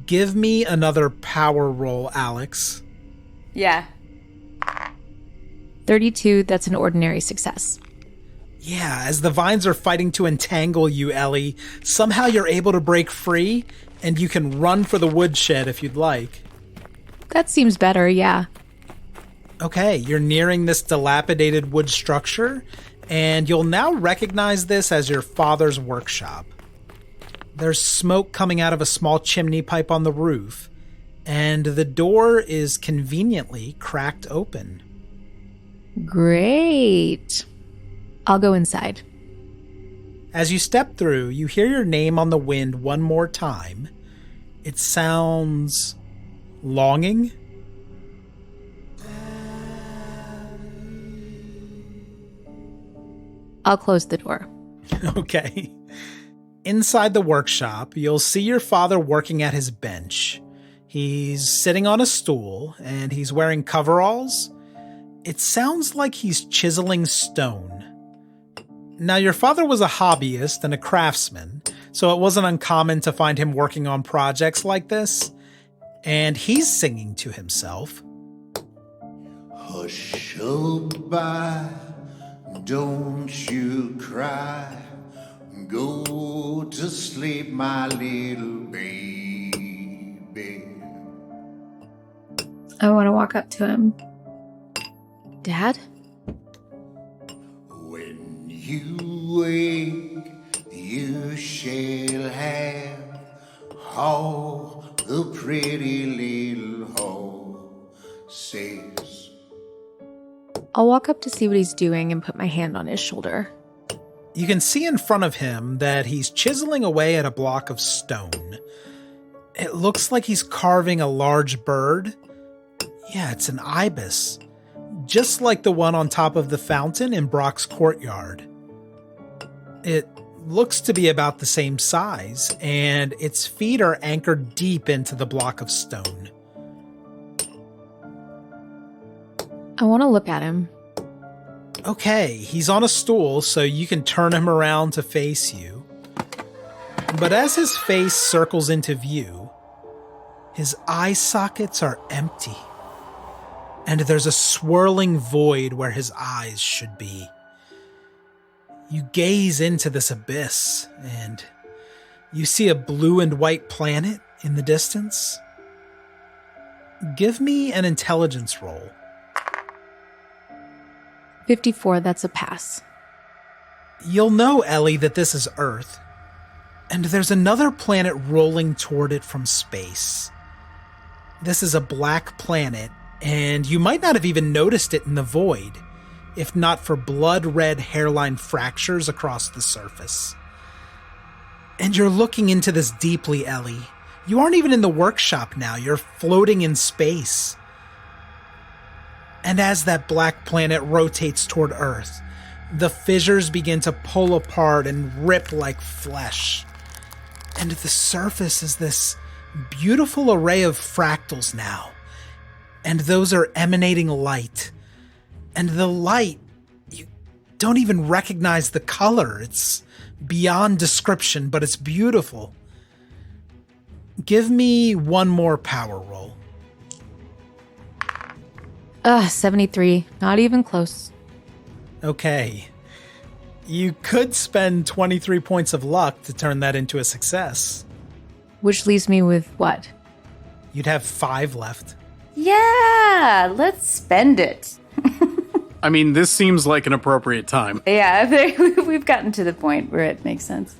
S1: give me another power roll, Alex.
S9: Yeah.
S6: 32, that's an ordinary success.
S1: Yeah, as the vines are fighting to entangle you, Ellie, somehow you're able to break free, and you can run for the woodshed if you'd like.
S6: That seems better, yeah.
S1: Okay, you're nearing this dilapidated wood structure, and you'll now recognize this as your father's workshop. There's smoke coming out of a small chimney pipe on the roof, and the door is conveniently cracked open.
S6: Great. I'll go inside.
S1: As you step through, you hear your name on the wind one more time. It sounds longing.
S6: I'll close the door.
S1: Okay. Inside the workshop, you'll see your father working at his bench. He's sitting on a stool, and he's wearing coveralls. It sounds like he's chiseling stone. Now, your father was a hobbyist and a craftsman, so it wasn't uncommon to find him working on projects like this. And he's singing to himself.
S10: Hushabye, don't you cry. Go to sleep, my little baby.
S6: I want to walk up to him. Dad?
S10: When you wake, you shall have all the pretty little horses.
S6: I'll walk up to see what he's doing and put my hand on his shoulder.
S1: You can see in front of him that he's chiseling away at a block of stone. It looks like he's carving a large bird. Yeah, it's an ibis. just like the one on top of the fountain in Brock's courtyard. It looks to be about the same size, and its feet are anchored deep into the block of stone.
S6: I want to look at him.
S1: Okay, he's on a stool, so you can turn him around to face you. But as his face circles into view, his eye sockets are empty, and there's a swirling void where his eyes should be. You gaze into this abyss, and you see a blue and white planet in the distance. Give me an intelligence roll.
S6: 54, that's a pass.
S1: You'll know, Ellie, that this is Earth, and there's another planet rolling toward it from space. This is a black planet, and you might not have even noticed it in the void, if not for blood-red hairline fractures across the surface. And you're looking into this deeply, Ellie. You aren't even in the workshop now, you're floating in space. And as that black planet rotates toward Earth, the fissures begin to pull apart and rip like flesh. And the surface is this beautiful array of fractals now. And those are emanating light. And the light, you don't even recognize the color. It's beyond description, but it's beautiful. Give me one more power roll.
S6: 73. Not even close.
S1: Okay. You could spend 23 points of luck to turn that into a success.
S6: Which leaves me with what?
S1: You'd have 5 left.
S9: Yeah, let's spend it.
S3: I mean, this seems like an appropriate time.
S9: Yeah, we've gotten to the point where it makes sense.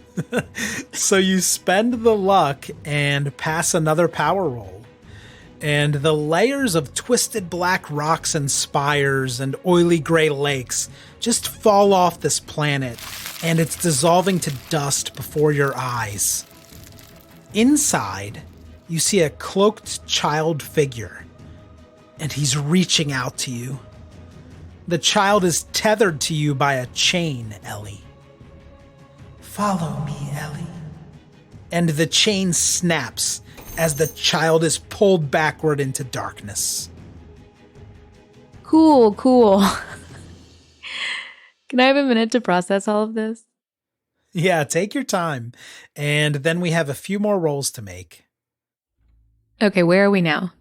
S1: So you spend the luck and pass another power roll. And the layers of twisted black rocks and spires and oily gray lakes just fall off this planet, and it's dissolving to dust before your eyes. Inside, you see a cloaked child figure, and he's reaching out to you. The child is tethered to you by a chain, Ellie. Follow me, Ellie. And the chain snaps as the child is pulled backward into darkness.
S6: Cool. Can I have a minute to process all of this?
S1: Yeah, take your time. And then we have a few more rolls to make.
S6: Okay, where are we now?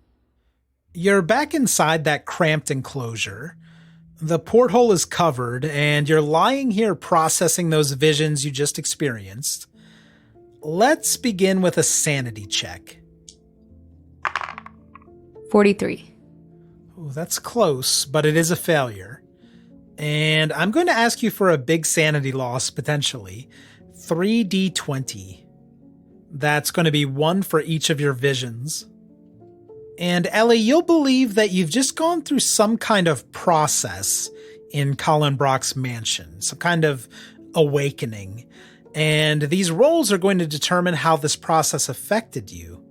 S1: You're back inside that cramped enclosure. The porthole is covered, and you're lying here processing those visions you just experienced. Let's begin with a sanity check.
S6: 43.
S1: Oh, that's close, but it is a failure. And I'm going to ask you for a big sanity loss, potentially. 3d20. That's going to be 1 for each of your visions. And Ellie, you'll believe that you've just gone through some kind of process in Colin Brock's mansion, some kind of awakening. And these rolls are going to determine how this process affected you.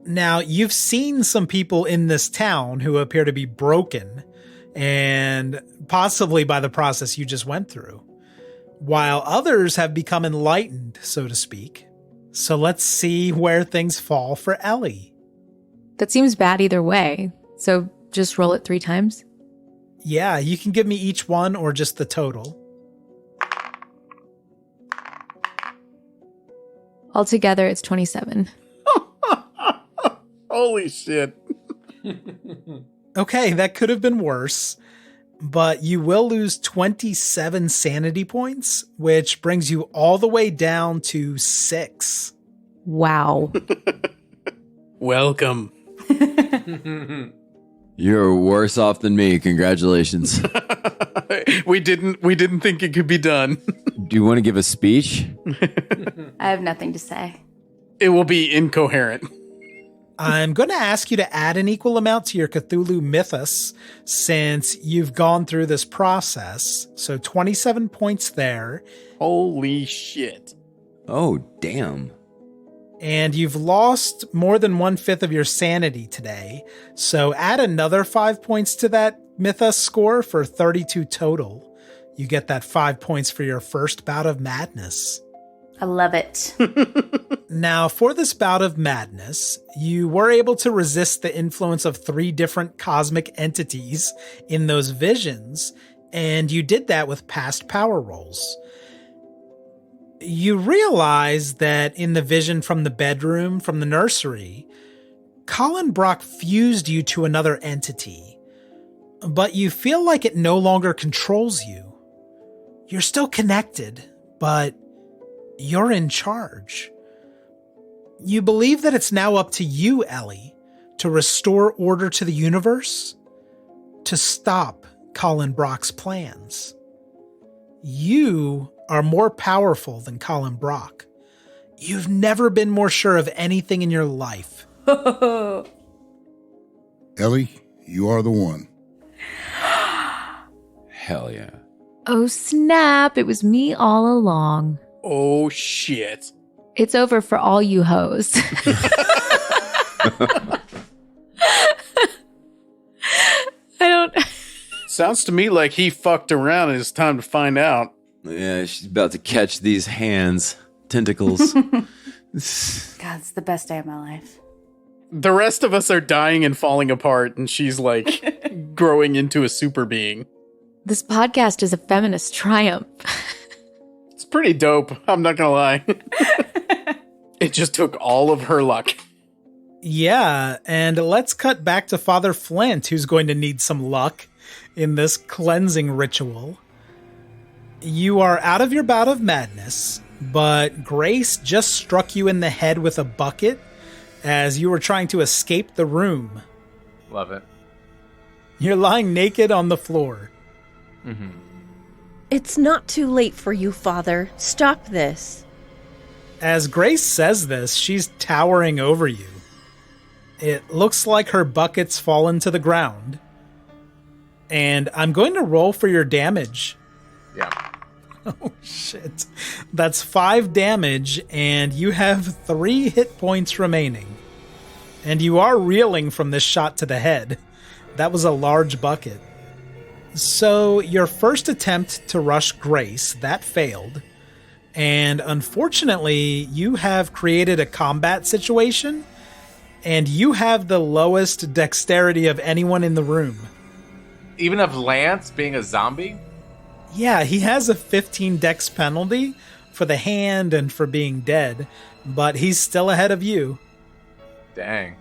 S1: Now, you've seen some people in this town who appear to be broken, and possibly by the process you just went through, while others have become enlightened, so to speak. So let's see where things fall for Ellie.
S6: That seems bad either way, so just roll it 3 times?
S1: Yeah, you can give me each one or just the total.
S6: Altogether, it's 27.
S3: Holy shit.
S1: Okay, that could have been worse, but you will lose 27 sanity points, which brings you all the way down to 6.
S6: Wow.
S3: Welcome.
S4: You're worse off than me. Congratulations.
S3: We didn't think it could be done.
S4: Do you want to give a speech?
S9: I have nothing to say.
S3: It will be incoherent.
S1: I'm going to ask you to add an equal amount to your Cthulhu mythos since you've gone through this process. So 27 points there.
S3: Holy shit.
S4: Oh, damn.
S1: And you've lost more than 1/5 of your sanity today. So add another 5 points to that Mythos score for 32 total. You get that 5 points for your first bout of madness.
S9: I love it.
S1: Now, for this bout of madness, you were able to resist the influence of 3 different cosmic entities in those visions, and you did that with past power rolls. You realize that in the vision from the bedroom, from the nursery, Colin Brock fused you to another entity, but you feel like it no longer controls you. You're still connected, but you're in charge. You believe that it's now up to you, Ellie, to restore order to the universe, to stop Colin Brock's plans. You are more powerful than Colin Brock. You've never been more sure of anything in your life.
S7: Ellie, you are the one.
S4: Hell yeah.
S6: Oh, snap. It was me all along.
S3: Oh, shit.
S6: It's over for all you hoes. I don't...
S3: Sounds to me like he fucked around and it's time to find out.
S4: Yeah, she's about to catch these hands. Tentacles.
S9: God, it's the best day of my life.
S3: The rest of us are dying and falling apart, and she's like growing into a super being.
S6: This podcast is a feminist triumph.
S3: It's pretty dope, I'm not gonna lie. It just took all of her luck.
S1: Yeah, and let's cut back to Father Flint, who's going to need some luck in this cleansing ritual. You are out of your bout of madness, but Grace just struck you in the head with a bucket as you were trying to escape the room.
S2: Love it.
S1: You're lying naked on the floor.
S2: Mm-hmm.
S8: It's not too late for you, Father. Stop this.
S1: As Grace says this, she's towering over you. It looks like her bucket's fallen to the ground. And I'm going to roll for your damage.
S2: Yeah.
S1: Oh, shit. That's 5 damage, and you have 3 hit points remaining. And you are reeling from this shot to the head. That was a large bucket. So, your first attempt to rush Grace, that failed. And unfortunately, you have created a combat situation, and you have the lowest dexterity of anyone in the room.
S2: Even of Lance being a zombie?
S1: Yeah, he has a 15 dex penalty for the hand and for being dead, but he's still ahead of you.
S2: Dang.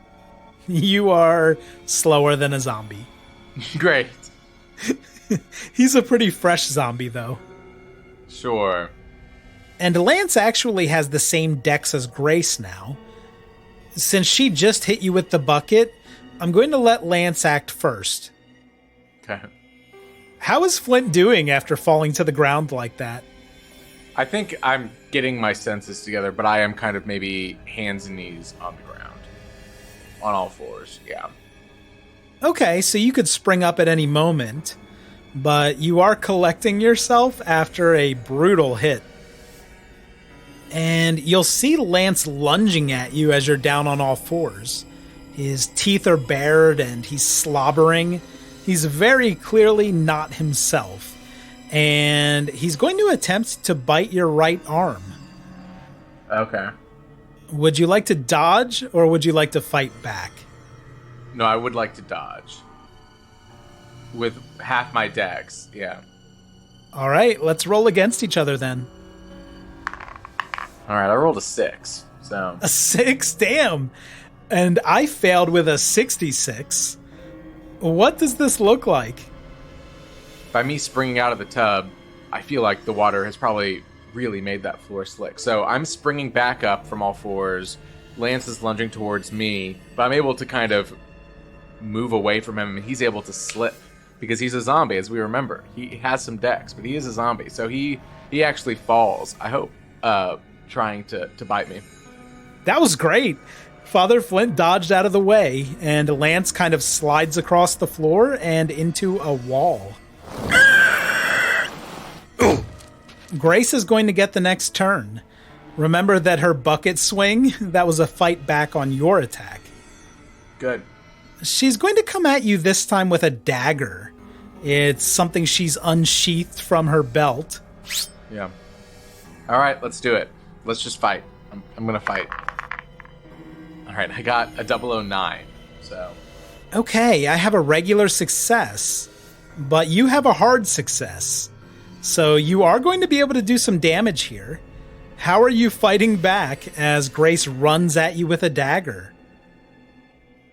S1: You are slower than a zombie.
S2: Great.
S1: He's a pretty fresh zombie, though.
S2: Sure.
S1: And Lance actually has the same dex as Grace now. Since she just hit you with the bucket, I'm going to let Lance act first.
S2: Okay.
S1: How is Flint doing after falling to the ground like that?
S2: I think I'm getting my senses together, but I am kind of maybe hands and knees on the ground. On all fours, yeah.
S1: Okay, so you could spring up at any moment, but you are collecting yourself after a brutal hit. And you'll see Lance lunging at you as you're down on all fours. His teeth are bared and he's slobbering. He's very clearly not himself. And he's going to attempt to bite your right arm.
S2: Okay.
S1: Would you like to dodge or would you like to fight back?
S2: No, I would like to dodge. With half my dex, yeah.
S1: All right, let's roll against each other then.
S2: All right, I rolled a 6, so...
S1: A 6? Damn! And I failed with a 66. What does this look like?
S2: By me springing out of the tub, I feel like the water has probably really made that floor slick. So I'm springing back up from all fours. Lance is lunging towards me, but I'm able to kind of move away from him, and he's able to slip because he's a zombie, as we remember. He has some dex, but he is a zombie, so he actually falls, I hope, trying to bite me.
S1: That was great. Father Flint dodged out of the way, and Lance kind of slides across the floor and into a wall. Grace is going to get the next turn. Remember that her bucket swing, that was a fight back on your attack.
S2: Good.
S1: She's going to come at you this time with a dagger. It's something she's unsheathed from her belt.
S2: Yeah. All right, let's do it. Let's just fight. I'm going to fight. All right, I got a 009, so...
S1: Okay, I have a regular success, but you have a hard success. So you are going to be able to do some damage here. How are you fighting back as Grace runs at you with a dagger?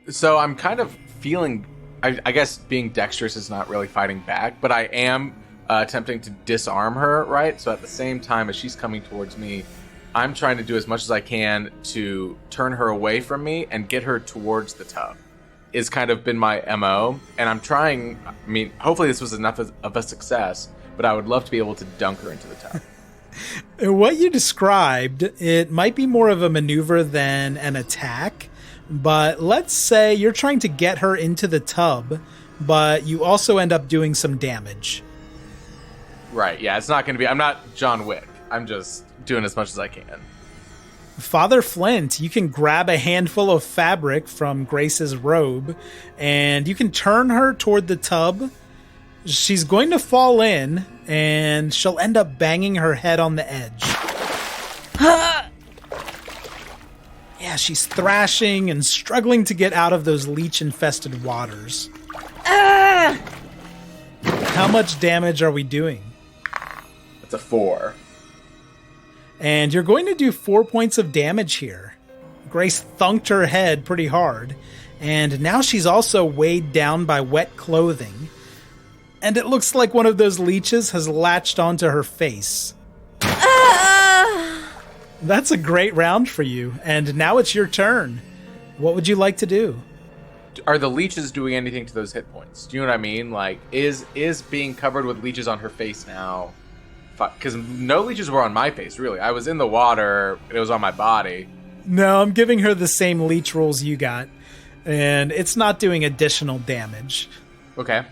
S2: So I'm kind of feeling... I guess being dexterous is not really fighting back, but I am attempting to disarm her, right? So at the same time as she's coming towards me, I'm trying to do as much as I can to turn her away from me and get her towards the tub. Is kind of been my MO, and I'm trying, I mean, hopefully this was enough of a success, but I would love to be able to dunk her into the tub.
S1: What you described, it might be more of a maneuver than an attack, but let's say you're trying to get her into the tub, but you also end up doing some damage.
S2: Right, yeah, it's not going to be, I'm not John Wick. I'm just doing as much as I can.
S1: Father Flint, you can grab a handful of fabric from Grace's robe, and you can turn her toward the tub. She's going to fall in, and she'll end up banging her head on the edge. Yeah, she's thrashing and struggling to get out of those leech-infested waters. How much damage are we doing?
S2: It's a 4.
S1: And you're going to do 4 points of damage here. Grace thunked her head pretty hard, and now she's also weighed down by wet clothing. And it looks like one of those leeches has latched onto her face. That's a great round for you, and now it's your turn. What would you like to do?
S2: Are the leeches doing anything to those hit points? Do you know what I mean? Like, is being covered with leeches on her face now... Because no leeches were on my face, really. I was in the water, it was on my body.
S1: No, I'm giving her the same leech rolls you got, and it's not doing additional damage.
S2: Okay.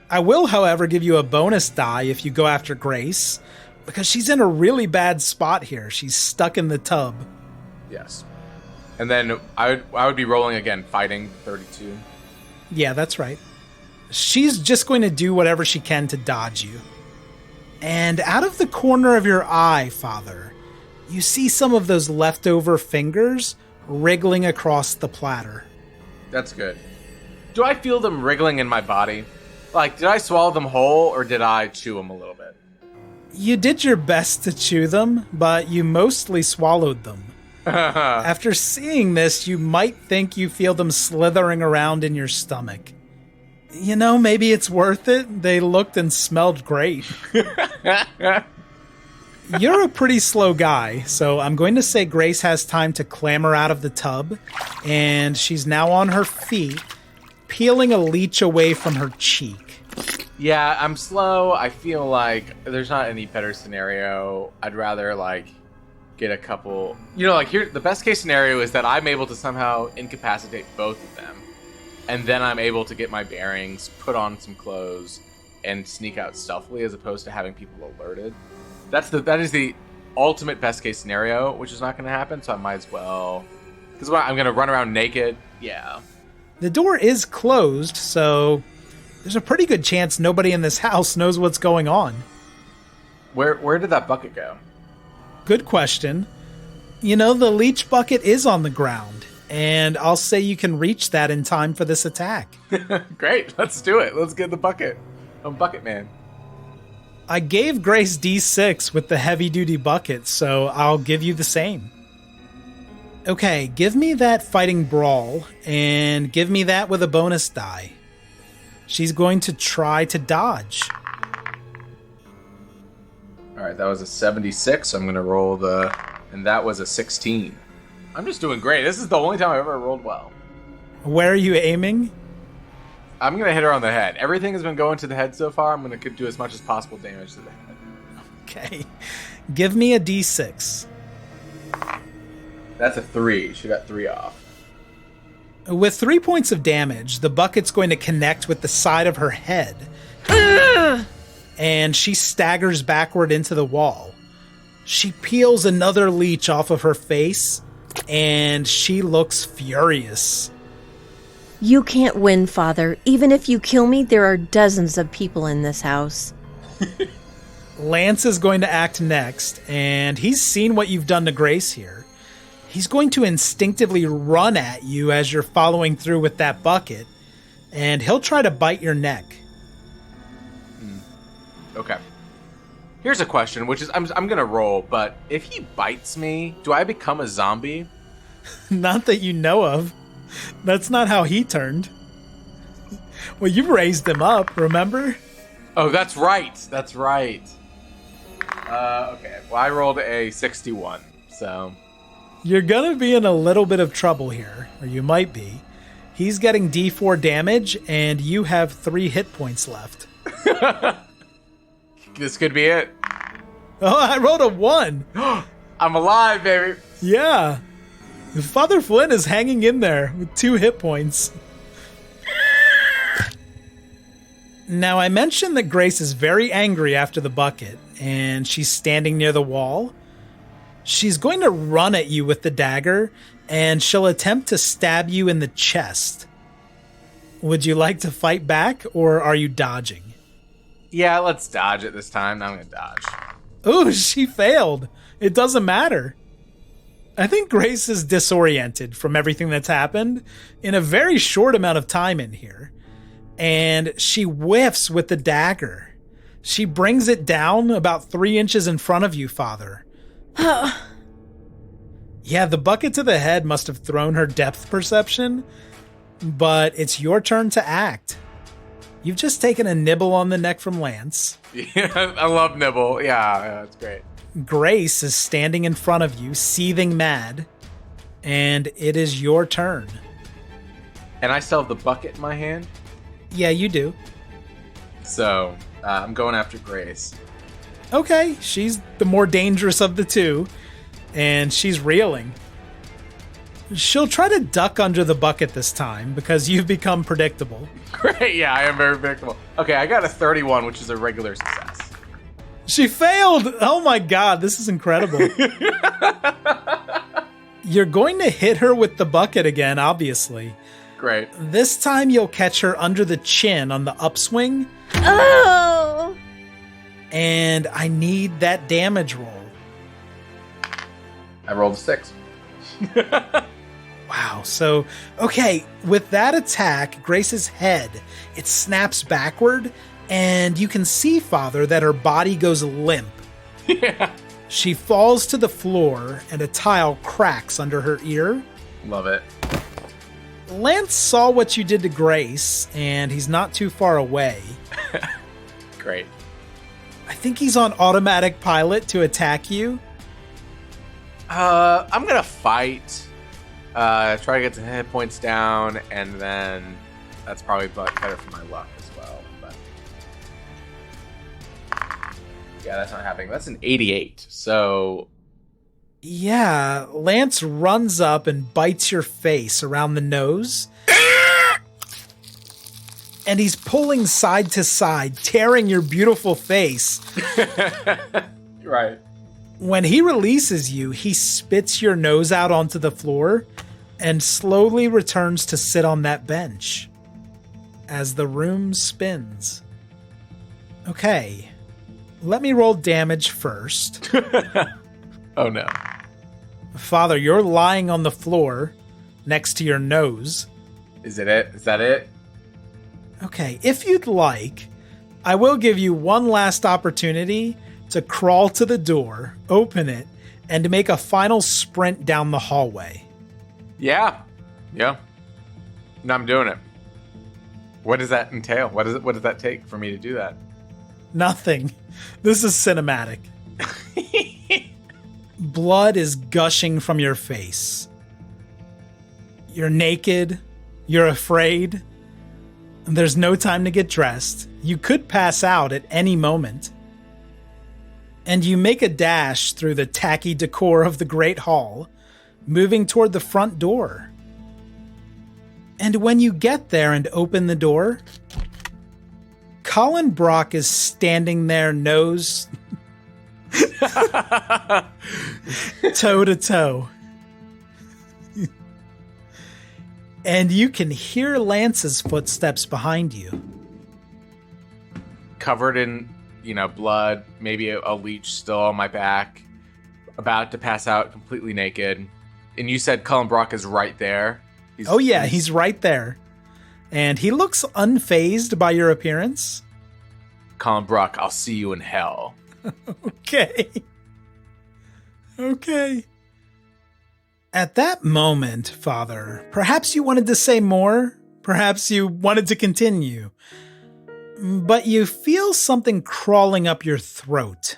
S1: I will, however, give you a bonus die if you go after Grace, because she's in a really bad spot here. She's stuck in the tub.
S2: Yes. And then I would be rolling again, fighting 32.
S1: Yeah, that's right. She's just going to do whatever she can to dodge you. And out of the corner of your eye, Father, you see some of those leftover fingers wriggling across the platter.
S2: That's good. Do I feel them wriggling in my body? Like, did I swallow them whole, or did I chew them a little bit?
S1: You did your best to chew them, but you mostly swallowed them. After seeing this, you might think you feel them slithering around in your stomach. You know, maybe it's worth it. They looked and smelled great. You're a pretty slow guy, so I'm going to say Grace has time to clamber out of the tub, and she's now on her feet, peeling a leech away from her cheek.
S2: Yeah, I'm slow. I feel like there's not any better scenario. I'd rather, like, get a couple... You know, like, here, the best case scenario is that I'm able to somehow incapacitate both of them. And then I'm able to get my bearings, put on some clothes, and sneak out stealthily as opposed to having people alerted. That is the ultimate best case scenario, which is not going to happen, so I might as well... Because I'm going to run around naked. Yeah.
S1: The door is closed, so there's a pretty good chance nobody in this house knows what's going on.
S2: Where did that bucket go?
S1: Good question. You know, the leech bucket is on the ground. And I'll say you can reach that in time for this attack.
S2: Great, let's do it. Let's get the bucket. I'm Bucket Man.
S1: I gave Grace D6 with the heavy-duty bucket, so I'll give you the same. Okay, give me that fighting brawl, and give me that with a bonus die. She's going to try to dodge.
S2: All right, that was a 76, so I'm going to roll and that was a 16. I'm just doing great. This is the only time I've ever rolled well.
S1: Where are you aiming?
S2: I'm going to hit her on the head. Everything has been going to the head so far. I'm going to do as much as possible damage to the head.
S1: Okay. Give me a D6.
S2: That's a 3. She got 3 off.
S1: With 3 points of damage, the bucket's going to connect with the side of her head. And she staggers backward into the wall. She peels another leech off of her face, and she looks furious.
S8: You can't win, Father. Even if you kill me, there are dozens of people in this house.
S1: Lance is going to act next, and he's seen what you've done to Grace here. He's going to instinctively run at you as you're following through with that bucket, and he'll try to bite your neck.
S2: Okay. Here's a question, which is I'm going to roll, but if he bites me, do I become a zombie?
S1: Not that you know of. That's not how he turned. Well, you raised him up, remember?
S2: Oh, that's right. That's right. Okay. Well, I rolled a 61, so...
S1: You're gonna be in a little bit of trouble here, or you might be. He's getting D4 damage, and you have 3 hit points left.
S2: This could be it.
S1: Oh, I rolled a 1.
S2: I'm alive, baby.
S1: Yeah. Father Flint is hanging in there with 2 hit points. Now, I mentioned that Grace is very angry after the bucket, and she's standing near the wall. She's going to run at you with the dagger, and she'll attempt to stab you in the chest. Would you like to fight back, or are you dodging?
S2: Yeah, let's dodge it this time. I'm going to dodge.
S1: Ooh, she failed. It doesn't matter. I think Grace is disoriented from everything that's happened in a very short amount of time in here. And she whiffs with the dagger. She brings it down about 3 inches in front of you, Father. Yeah, the bucket to the head must have thrown her depth perception, but it's your turn to act. You've just taken a nibble on the neck from Lance.
S2: Yeah, I love nibble. Yeah, that's great.
S1: Grace is standing in front of you, seething mad, and it is your turn.
S2: And I still have the bucket in my hand?
S1: Yeah, you do.
S2: So, I'm going after Grace.
S1: Okay, she's the more dangerous of the two, and she's reeling. She'll try to duck under the bucket this time, because you've become predictable.
S2: Great, yeah, I am very predictable. Okay, I got a 31, which is a regular success.
S1: She failed! Oh my god, this is incredible. You're going to hit her with the bucket again, obviously.
S2: Great.
S1: This time you'll catch her under the chin on the upswing.
S8: Oh!
S1: And I need that damage roll.
S2: I rolled a 6.
S1: Wow, so, okay, with that attack, Grace's head, it snaps backward, and you can see, Father, that her body goes limp.
S2: Yeah.
S1: She falls to the floor, and a tile cracks under her ear.
S2: Love it.
S1: Lance saw what you did to Grace, and he's not too far away.
S2: Great.
S1: I think he's on automatic pilot to attack you.
S2: I'm gonna fight. Try to get some hit points down, and then that's probably better for my luck as well. But yeah, that's not happening. That's an 88. So
S1: Yeah, Lance runs up and bites your face around the nose. And he's pulling side to side, tearing your beautiful face.
S2: Right.
S1: When he releases you, he spits your nose out onto the floor and slowly returns to sit on that bench as the room spins. Okay, let me roll damage first.
S2: Oh no.
S1: Father, you're lying on the floor next to your nose.
S2: Is it it? Is that it?
S1: Okay, if you'd like, I will give you one last opportunity to crawl to the door, open it, and to make a final sprint down the hallway.
S2: Yeah. Yeah. No, I'm doing it. What does that entail? What does that take for me to do that?
S1: Nothing. This is cinematic. Blood is gushing from your face. You're naked. You're afraid. There's no time to get dressed. You could pass out at any moment. And you make a dash through the tacky decor of the Great Hall, moving toward the front door. And when you get there and open the door, Colin Brock is standing there, nose toe to toe. And you can hear Lance's footsteps behind you.
S2: Covered in, blood, maybe a leech still on my back, about to pass out completely naked. And you said Colin Brock is right there.
S1: He's right there. And he looks unfazed by your appearance.
S2: Colin Brock, I'll see you in hell.
S1: Okay. At that moment, Father, perhaps you wanted to say more. Perhaps you wanted to continue. But you feel something crawling up your throat.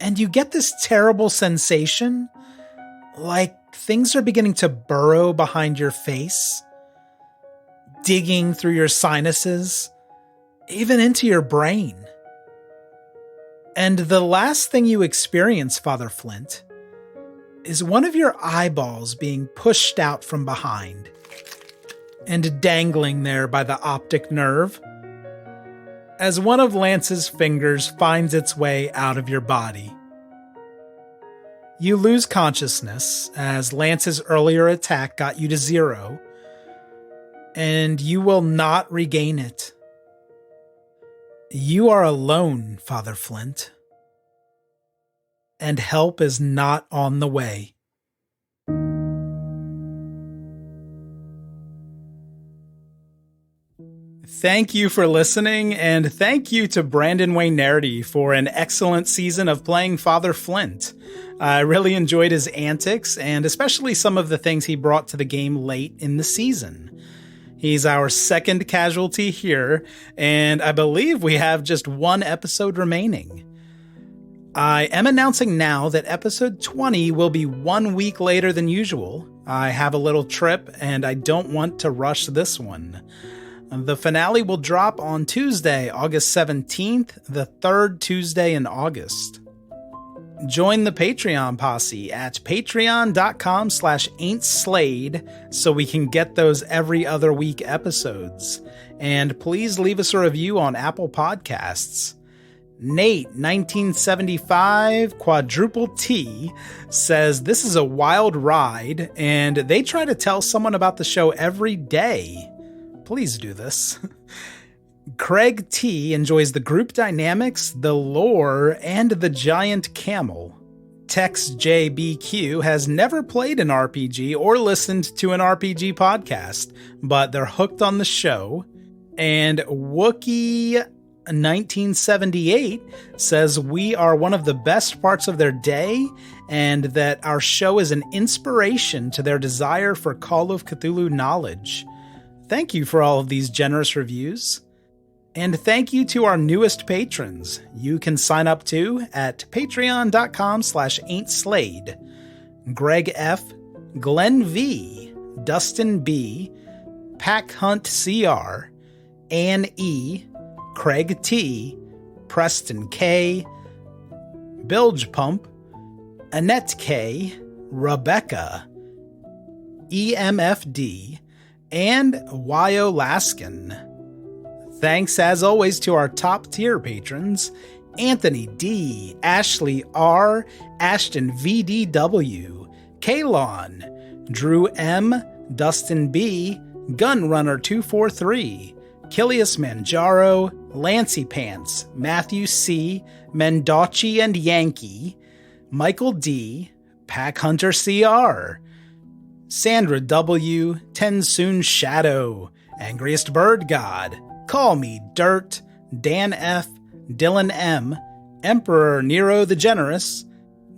S1: And you get this terrible sensation, like things are beginning to burrow behind your face, digging through your sinuses, even into your brain. And the last thing you experience, Father Flint, is one of your eyeballs being pushed out from behind and dangling there by the optic nerve as one of Lance's fingers finds its way out of your body. You lose consciousness as Lance's earlier attack got you to 0, and you will not regain it. You are alone, Father Flint, and help is not on the way. Thank you for listening, and thank you to Brandon Waynerty for an excellent season of playing Father Flint. I really enjoyed his antics, and especially some of the things he brought to the game late in the season. He's our second casualty here, and I believe we have just one episode remaining. I am announcing now that episode 20 will be 1 week later than usual. I have a little trip, and I don't want to rush this one. The finale will drop on Tuesday, August 17th, the third Tuesday in August. Join the Patreon posse at patreon.com/ain'tslade so we can get those every other week episodes. And please leave us a review on Apple Podcasts. Nate, 1975, quadruple T, says this is a wild ride, and they try to tell someone about the show every day. Please do this. Craig T enjoys the group dynamics, the lore, and the giant camel. Tex JBQ has never played an RPG or listened to an RPG podcast, but they're hooked on the show. And Wookie 1978 says we are one of the best parts of their day and that our show is an inspiration to their desire for Call of Cthulhu knowledge. Thank you for all of these generous reviews. And thank you to our newest patrons. You can sign up too at patreon.com/ain'tslade. Greg F., Glenn V., Dustin B., Pack Hunt CR, Ann E., Craig T., Preston K., Bilge Pump, Annette K., Rebecca, EMFD, and Wyo Laskin. Thanks as always to our top tier patrons, Anthony D, Ashley R, Ashton VDW, Kalon, Drew M, Dustin B, Gunrunner 243, Kilius Manjaro, Lancy Pants, Matthew C, Mendoci and Yankee, Michael D, Pack Hunter CR, Sandra W, Tensoon Shadow, Angriest Bird God, Call Me Dirt, Dan F, Dylan M, Emperor Nero the Generous,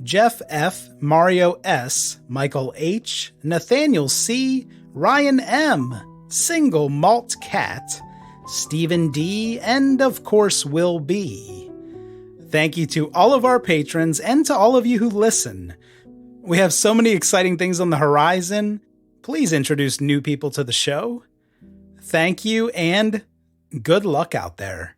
S1: Jeff F, Mario S, Michael H, Nathaniel C, Ryan M, Single Malt Cat, Stephen D, and of course Will B. Thank you to all of our patrons and to all of you who listen. We have so many exciting things on the horizon. Please introduce new people to the show. Thank you and good luck out there.